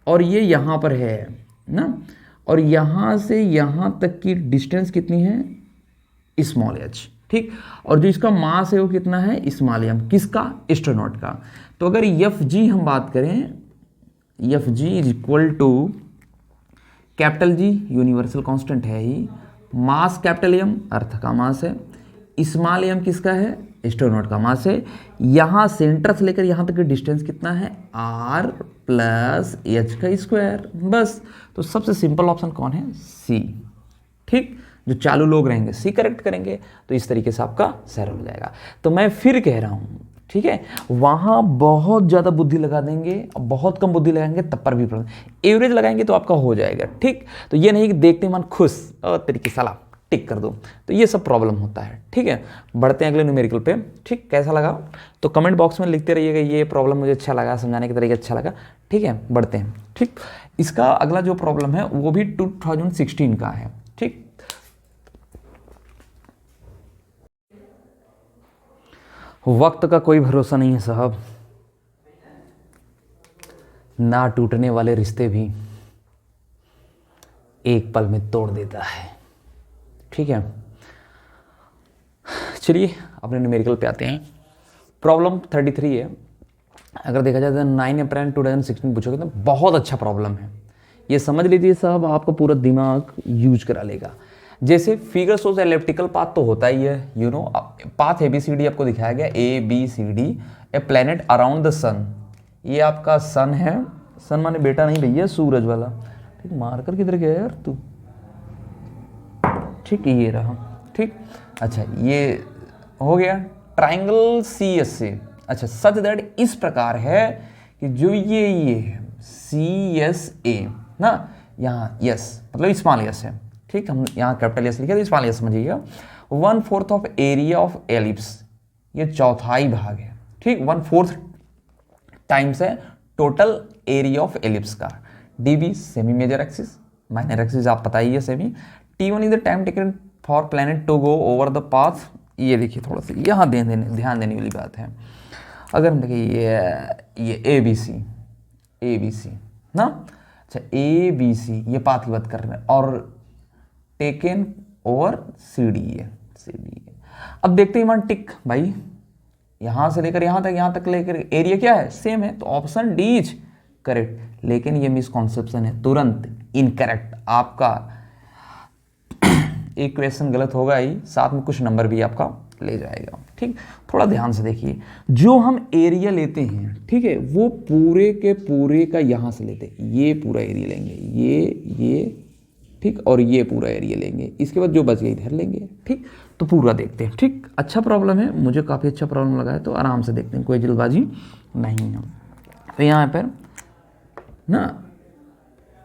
और ये यहाँ पर है ना, और यहाँ से यहाँ तक की डिस्टेंस कितनी है, स्मॉल एच, ठीक। और जो इसका मास है वो कितना है, स्मॉल एम, किसका, एस्ट्रोनॉट का। तो अगर एफ जी हम बात करें, F G is equal to capital G, universal constant है ही, मास कैपिटल एम अर्थ का मास है, स्मॉल एम किसका है, एस्ट्रोनॉट का मास है। यहाँ सेंटर से लेकर यहाँ तक की डिस्टेंस कितना है, आर प्लस एच का स्क्वायर, बस। तो सबसे सिंपल ऑप्शन कौन है, सी, ठीक। जो चालू लोग रहेंगे सी करेक्ट करेंगे, तो इस तरीके से आपका सरल हो जाएगा। तो मैं फिर कह रहा हूँ, ठीक है, वहाँ बहुत ज़्यादा बुद्धि लगा देंगे, बहुत कम बुद्धि लगाएंगे तब पर भी प्रॉब्लम, एवरेज लगाएंगे तो आपका हो जाएगा, ठीक। तो ये नहीं कि देखते मन खुश और तरीके सलाह टिक कर दो, तो ये सब प्रॉब्लम होता है, ठीक है। बढ़ते हैं अगले न्यूमेरिकल पे, ठीक। कैसा लगा तो कमेंट बॉक्स में लिखते रहिएगा, ये प्रॉब्लम मुझे अच्छा लगा, समझाने का तरीका अच्छा लगा, ठीक है। बढ़ते हैं, ठीक। इसका अगला जो प्रॉब्लम है वो भी 2016 का है, ठीक। वक्त का कोई भरोसा नहीं है साहब, ना टूटने वाले रिश्ते भी एक पल में तोड़ देता है, ठीक है। चलिए अपने न्यूमेरिकल पे आते हैं। प्रॉब्लम 33 है। अगर देखा जाए तो 9 अप्रैल 2016 पूछोगे तो बहुत अच्छा प्रॉब्लम है, ये समझ लीजिए साहब, आपका पूरा दिमाग यूज करा लेगा। जैसे फिगर शोज एलिप्टिकल पाथ तो होता ही है, यू नो, पाथ ABCD आपको दिखाया गया, ABCD, a planet around the sun, ये आपका सन है, सन माने बेटा नहीं भैया, सूरज वाला, ठीक। मार्कर किधर गया यार तू, ठीक, ये रहा, ठीक। अच्छा ये हो गया ट्राइंगल CSC, अच्छा, सच दैट इस प्रकार है कि जो ये है CSA ना, यहाँ यस मतलब स्मॉल यस है, ठीक, हम यहाँ कैपिटल यस लिखे तो स्मॉल यस समझिएगा। 1/4 ऑफ एरिया ऑफ एलिप्स, ये चौथाई भाग है, ठीक, 1/4 टाइम्स है टोटल एरिया ऑफ एलिप्स का। DB semi major axis, minor axis आप पता ही है semi. T1 is the time taken for planet to go over the path. ये देखिए थोड़ा सा यहाँ ध्यान देने वाली बात है। अगर हम देखिए ये ABC ना, अच्छा ABC ये पाथ की बात कर रहे हैं और टेकन ओवर CD है। अब देखते हैं वन टिक भाई, यहाँ से लेकर यहाँ तक लेकर एरिया क्या है, सेम है, तो ऑप्शन डी इज करेक्ट। लेकिन ये मिसकॉन्सेप्शन है, तुरंत इनकरेक्ट, आपका एक क्वेश्चन गलत होगा ही, साथ में कुछ नंबर भी आपका ले जाएगा, ठीक। थोड़ा ध्यान से देखिए, जो हम एरिया लेते हैं, ठीक है, वो पूरे के पूरे का यहाँ से लेते हैं, ये पूरा एरिया लेंगे, ये ठीक, और ये पूरा एरिया लेंगे, इसके बाद जो बच गया इधर लेंगे, ठीक। तो पूरा देखते हैं, ठीक। अच्छा प्रॉब्लम है, मुझे काफ़ी अच्छा प्रॉब्लम लगा है, तो आराम से देखते हैं, कोई जल्दबाजी नहीं है। तो यहाँ पर ना,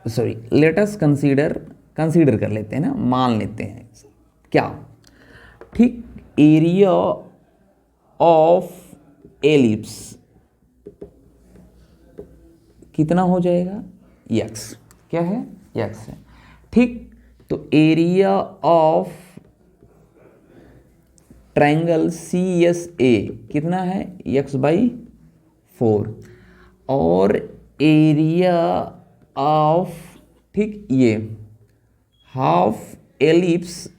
सॉरी, लेट अस कंसीडर कर लेते हैं ना, मान लेते हैं क्या, ठीक, एरिया ऑफ एलिप्स कितना हो जाएगा, x, क्या है, x है, ठीक। तो एरिया ऑफ ट्रायंगल CSA कितना है, x/4, और एरिया ऑफ, ठीक, ये हाफ एलिप्स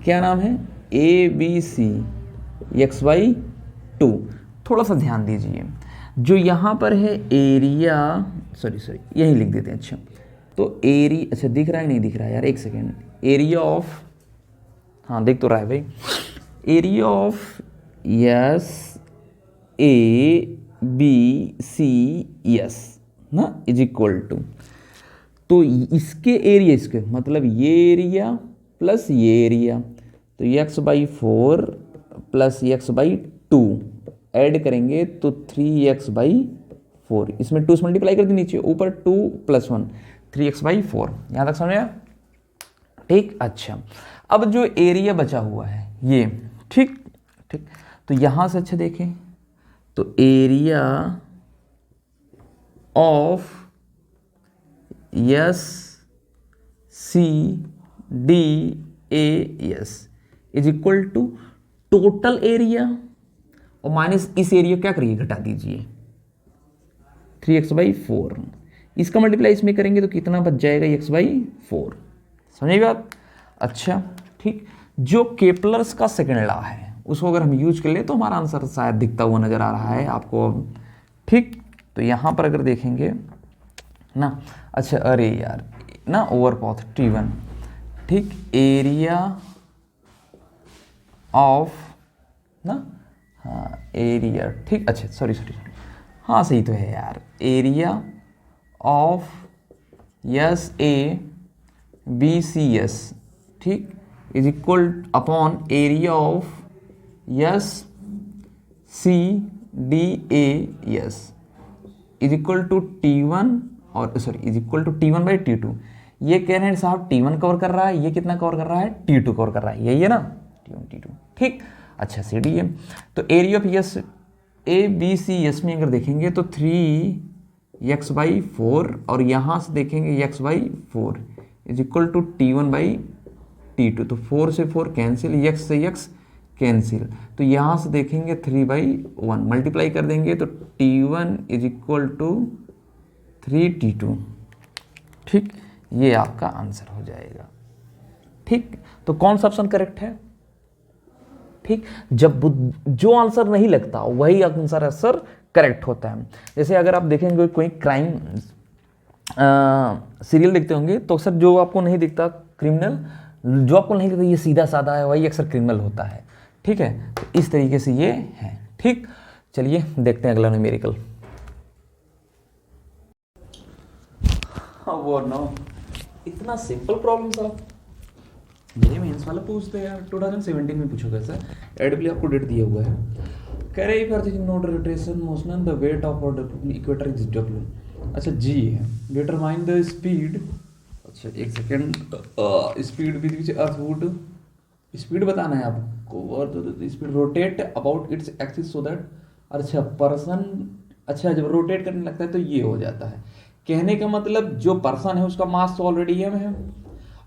क्या नाम है, ABC x/2। थोड़ा सा ध्यान दीजिए, जो यहाँ पर है एरिया, सॉरी यही लिख देते हैं, अच्छा, तो एरिया, अच्छा दिख रहा है नहीं दिख रहा है यार, एक सेकेंड, एरिया ऑफ, हाँ देख तो रहा है भाई, एरिया ऑफ ABC ना इज इक्वल टू, तो इसके एरिया, इसके मतलब ये एरिया प्लस ये एरिया, तो x/4 प्लस x/2 ऐड करेंगे तो 3x/4, इसमें 2 से मल्टीप्लाई कर दी, नीचे ऊपर 2 + 1 3x/4, यहाँ तक समझ आया, ठीक। अच्छा, अब जो एरिया बचा हुआ है ये, ठीक, तो यहाँ से अच्छा देखें तो area of SCDAS is equal to total area और माइनस इस एरिया क्या करिए, घटा दीजिए 3x/4, इसका मल्टीप्लाई इसमें करेंगे तो कितना बच जाएगा, x/4, समझिए बात। अच्छा, ठीक, जो केपलर्स का सेकेंड लॉ है उसको अगर हम यूज कर ले तो हमारा आंसर शायद दिखता हुआ नजर आ रहा है आपको, ठीक। तो यहाँ पर अगर देखेंगे ना, अच्छा अरे यार ना, ओवर पाथ T1, ठीक, एरिया ऑफ ना, हाँ एरिया, ठीक, अच्छा सॉरी, हाँ सही तो है यार, एरिया ऑफ SABCS, ठीक, is equal upon area of SCDAS is equal to T1 और sorry is equal to T1/T2। ये कह रहे हैं साहब T1 कवर कर रहा है, ये कितना कवर कर रहा है, T2 कवर कर रहा है, यही है ना, T1 T2, ठीक। अच्छा CDA, तो एरिया ऑफ SABCS में अगर देखेंगे तो 3x/4 और यहाँ से देखेंगे x/4 is equal to T1/T2, तो 4 से 4 कैंसिल, x से x कैंसिल, तो यहाँ से देखेंगे 3/1 मल्टीप्लाई कर देंगे तो T1 is equal to 3T2, ठीक, ये आपका आंसर हो जाएगा, ठीक। तो कौन सा ऑप्शन करेक्ट है, ठीक। जब जो आंसर नहीं लगता वही आंसर करेक्ट होता है। जैसे अगर आप देखेंगे कोई क्राइम सीरियल देखते होंगे तो अक्सर जो आपको नहीं दिखता क्रिमिनल, जो आपको नहीं दिखता ये सीधा साधा है, वही अक्सर क्रिमिनल होता है, ठीक है। तो इस तरीके से ये है, ठीक। चलिए देखते हैं अगला न्यूमेरिकल। वो नो, इतना सिंपल प्रॉब्लम साहब, मेरे में मेंस वाला पूछते हैं यार, 2017 में पूछा गया सर, एडब्ल्यू आपको डेट दिया हुआ है। कह रहे for the note rotation motion the weight of equator is W. अच्छा जी है, डिटरमाइन द स्पीड। अच्छा एक second, speed with which earth would, speed बताना है आपको, और speed rotate about its axis so that, अच्छा पर्सन, अच्छा जब रोटेट करने लगता है तो ये हो जाता है। कहने का मतलब जो पर्सन है उसका मास तो ऑलरेडी एम है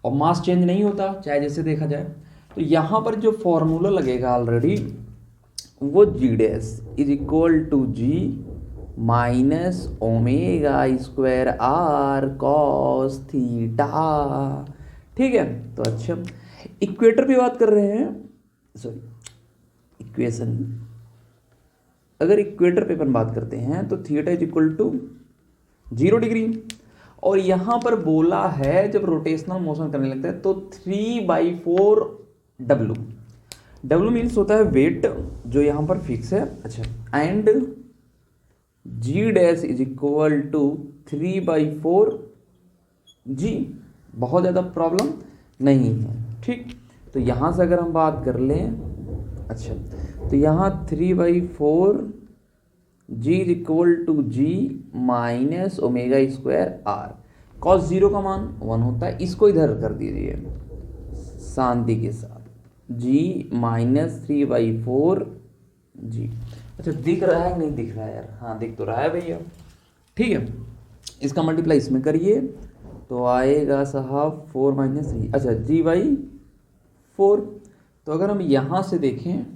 और मास चेंज नहीं होता चाहे जैसे देखा जाए। तो यहाँ पर जो फॉर्मूला लगेगा ऑलरेडी वो g dash is equal to g minus omega square r cos theta. ठीक है, तो अच्छा इक्वेटर पे बात कर रहे हैं, सॉरी इक्वेशन, अगर इक्वेटर पे अपन बात करते हैं तो theta is equal to 0 degree, और यहाँ पर बोला है जब रोटेशनल मोशन करने लगता है तो 3/4 डब्लू, डब्लू मीन्स होता है वेट जो यहाँ पर फिक्स है। अच्छा and G dash is equal to 3/4 G, बहुत ज़्यादा प्रॉब्लम नहीं है। ठीक, तो यहाँ से अगर हम बात कर लें, अच्छा तो यहाँ 3/4 g is equal to g minus omega square r, cos 0 का मान 1 होता है, इसको इधर कर दीजिए शांति के साथ, जी माइनस 3/4 जी। अच्छा दिख रहा है नहीं दिख रहा है यार, हाँ दिख तो रहा है भैया। ठीक है, इसका मल्टीप्लाई इसमें करिए तो आएगा साहब 4 - 3, अच्छा g/4। तो अगर हम यहाँ से देखें,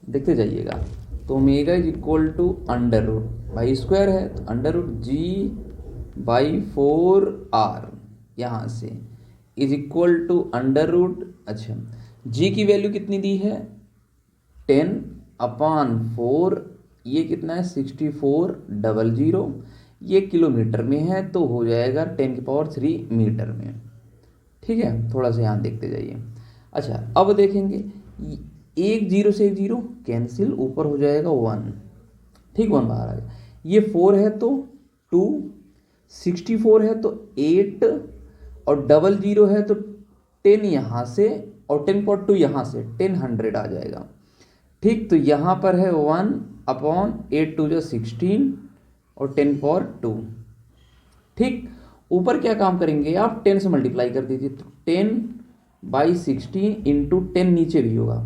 देखते जाइएगा, तो omega is equal to under root, भाई स्क्वायर है तो अंडर रूट g/4 आर, यहाँ से is equal to under root, अच्छा g की वैल्यू कितनी दी है 10/4, ये कितना है 6400, ये किलोमीटर में है तो हो जाएगा 10³ मीटर में। ठीक है, थोड़ा सा यहाँ देखते जाइए। अच्छा अब देखेंगे, एक 0 से एक 0 कैंसिल, ऊपर हो जाएगा 1, ठीक 1 बाहर आ गया, ये 4 है तो 2, 64 है तो 8, और 00 है तो 10 यहाँ से, और 10/2 यहाँ से 10 आ जाएगा। ठीक, तो यहाँ पर है 1/8 2 जो 16 और 10/2। ठीक, ऊपर क्या काम करेंगे आप 10 से मल्टीप्लाई कर दीजिए, तो 10/16 इंटू 10 नीचे भी होगा,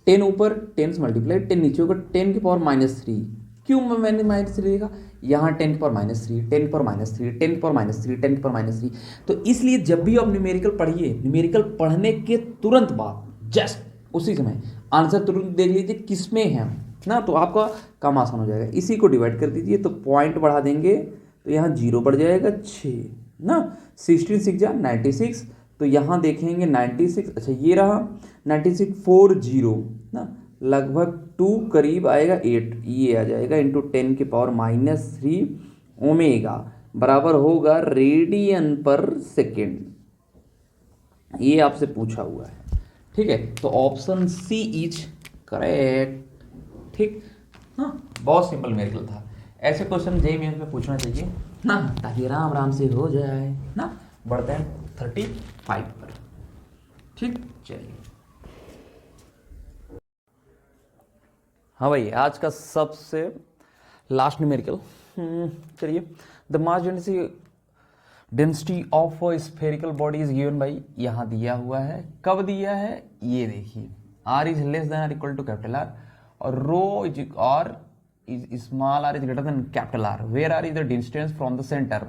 10 ऊपर 10 से मल्टीप्लाई 10 नीचे होगा, 10⁻³ क्यों मैंने -3 लिखा, यहाँ 10⁻³ 10⁻³ 10⁻³ 10⁻³। तो इसलिए जब भी आप न्यूमेरिकल पढ़िए, न्यूमेरिकल पढ़ने के तुरंत बाद जस्ट उसी समय आंसर तुरंत देख लीजिए किस में है ना, तो आपका काम आसान हो जाएगा। इसी को डिवाइड कर दीजिए तो पॉइंट बढ़ा देंगे तो यहाँ 0 बढ़ जाएगा 6 ना, 16 6 जा 96, तो यहाँ देखेंगे 96, अच्छा ये रहा 96 40 ना, लगभग 2 करीब आएगा 8, ये आ जाएगा इंटू 10⁻³ ओमेगा बराबर होगा रेडियन पर सेकेंड, ये आपसे पूछा हुआ है। ठीक है, तो ऑप्शन सी इज करेक्ट। ठीक, हाँ बहुत सिंपल न्यूमेरिकल था, ऐसे क्वेश्चन जेईई मेंस में पूछना चाहिए ना, ताकि आराम आराम से हो जाए ना। बढ़ते हैं 35 पर। ठीक, चलिए हाँ भाई आज का सबसे लास्ट न्यूमेरिकल, चलिए the mass density of spherical body is given by, यहाँ दिया हुआ है, कब दिया है ये देखिए, r is less than R equal to capital R, और रो इज और is small r is greater than capital R, where r is the distance from the centre,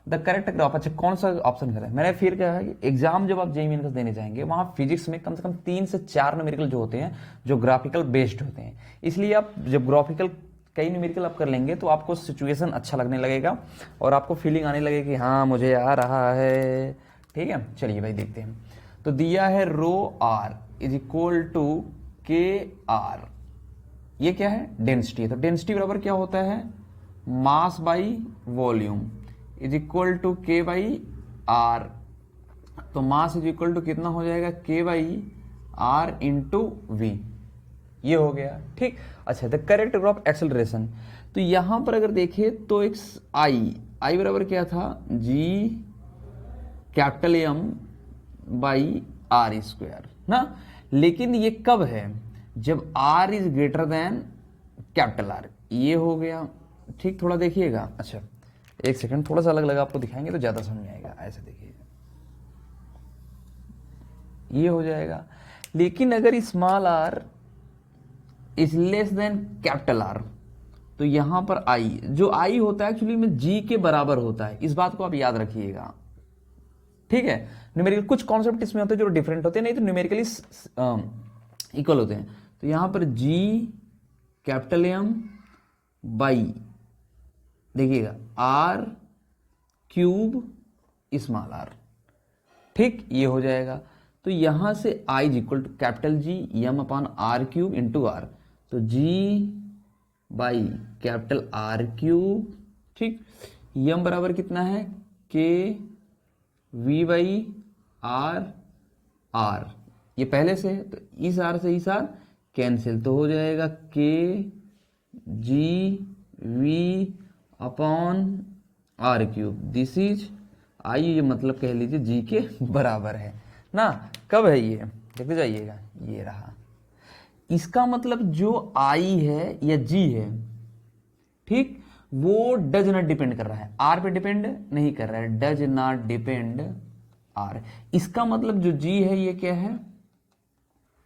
the correct graph. अच्छा कौन सा ऑप्शन करें, मैंने फिर कहा है कि एग्जाम जब आप जेईई मेंस देने जाएंगे वहाँ फिजिक्स में कम से कम 3 से 4 न्यूमेरिकल जो होते हैं जो ग्राफिकल बेस्ड होते हैं, इसलिए आप जब ग्राफिकल कई न्यूमेरिकल आप कर लेंगे तो आपको सिचुएशन अच्छा लगने लगेगा और आपको फीलिंग आने लगेगी कि हाँ मुझे आ रहा है। ठीक है, चलिए भाई देखते हैं। तो दिया है रो r इज इक्वल टू के आर, ये क्या है डेंसिटी, तो डेंसिटी बराबर क्या होता है mass by volume is equal to K by R, तो मास इज इक्वल टू कितना हो जाएगा के बाई आर इंटू वी, ये हो गया। ठीक, अच्छा द करेक्ट ग्राफ एक्सेलरेशन, तो यहां पर अगर देखें तो एक आई बराबर क्या था G capital M by R square ना। लेकिन ये कब है, जब R is greater than capital R. ये हो गया, ठीक। थोड़ा देखिएगा, अच्छा एक सेकंड, थोड़ा सा अलग अलग आपको दिखाएंगे तो ज़्यादा समझ में आएगा। ऐसे देखिएगा, ये हो जाएगा। लेकिन अगर small R is less than capital R, तो यहां पर आई, जो आई होता है एक्चुअली में जी के बराबर होता है। इस बात को आप याद रखिएगा, ठीक है। न्यूमेरिकल कुछ कॉन्सेप्ट इसमें होते हैं जो डिफरेंट होते हैं, नहीं तो न्यूमेरिकली इक्वल होते हैं। तो यहां पर जी कैपिटल एम बाई, देखिएगा, आर क्यूब स्मॉल आर, ठीक। ये हो जाएगा। तो यहां से I is equal to capital G M upon R cube into R, तो G by capital R cube, ठीक। एम बराबर कितना है, के वी बाई आर, आर ये पहले से है, तो इस आर से इस आर कैंसिल, तो हो जाएगा के G V upon R cube. This is I, ये मतलब कह लीजिए जी के बराबर है ना। कब है ये, देखते जाइएगा, ये रहा। इसका मतलब जो आई है या जी है, ठीक, वो डज नॉट डिपेंड कर रहा है आर पे, डिपेंड नहीं कर रहा है, डज नॉट डिपेंड आर। इसका मतलब जो जी है ये क्या है,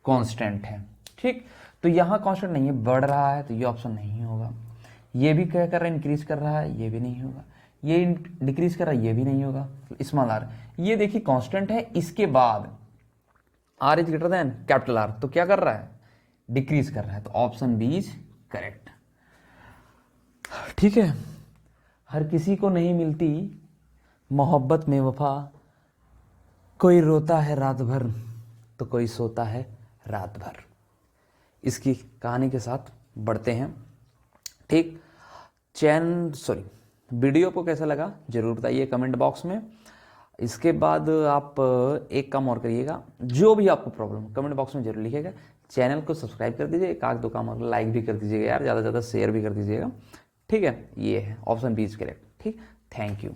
कांस्टेंट है, ठीक। तो यहां कांस्टेंट नहीं है, बढ़ रहा है, तो ये ऑप्शन नहीं होगा। ये भी क्या कर रहा है, इंक्रीज कर रहा है, ये भी नहीं होगा। ये डिक्रीज कर रहा है, ये भी नहीं होगा। स्मॉल आर, ये देखिए कांस्टेंट है, इसके बाद R is greater than capital R, तो क्या कर रहा है, डिक्रीज कर रहा है। तो ऑप्शन बी इज करेक्ट, ठीक है। हर किसी को नहीं मिलती मोहब्बत में वफा, कोई रोता है रात भर तो कोई सोता है रात भर। इसकी कहानी के साथ बढ़ते हैं, ठीक। वीडियो को कैसा लगा जरूर बताइए कमेंट बॉक्स में। इसके बाद आप एक काम और करिएगा, जो भी आपको प्रॉब्लम कमेंट बॉक्स में जरूर लिखिएगा। चैनल को सब्सक्राइब कर दीजिए, एक आध दो काम और लाइक भी कर दीजिएगा यार, ज़्यादा से ज़्यादा शेयर भी कर दीजिएगा, ठीक है। ये है ऑप्शन बी इज करेक्ट, ठीक। Thank you.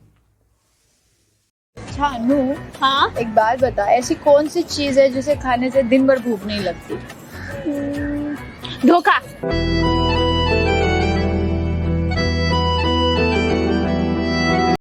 छानू, हाँ एक बात बता, ऐसी कौन सी चीज है जिसे खाने से दिन भर भूख नहीं लगती? धोखा।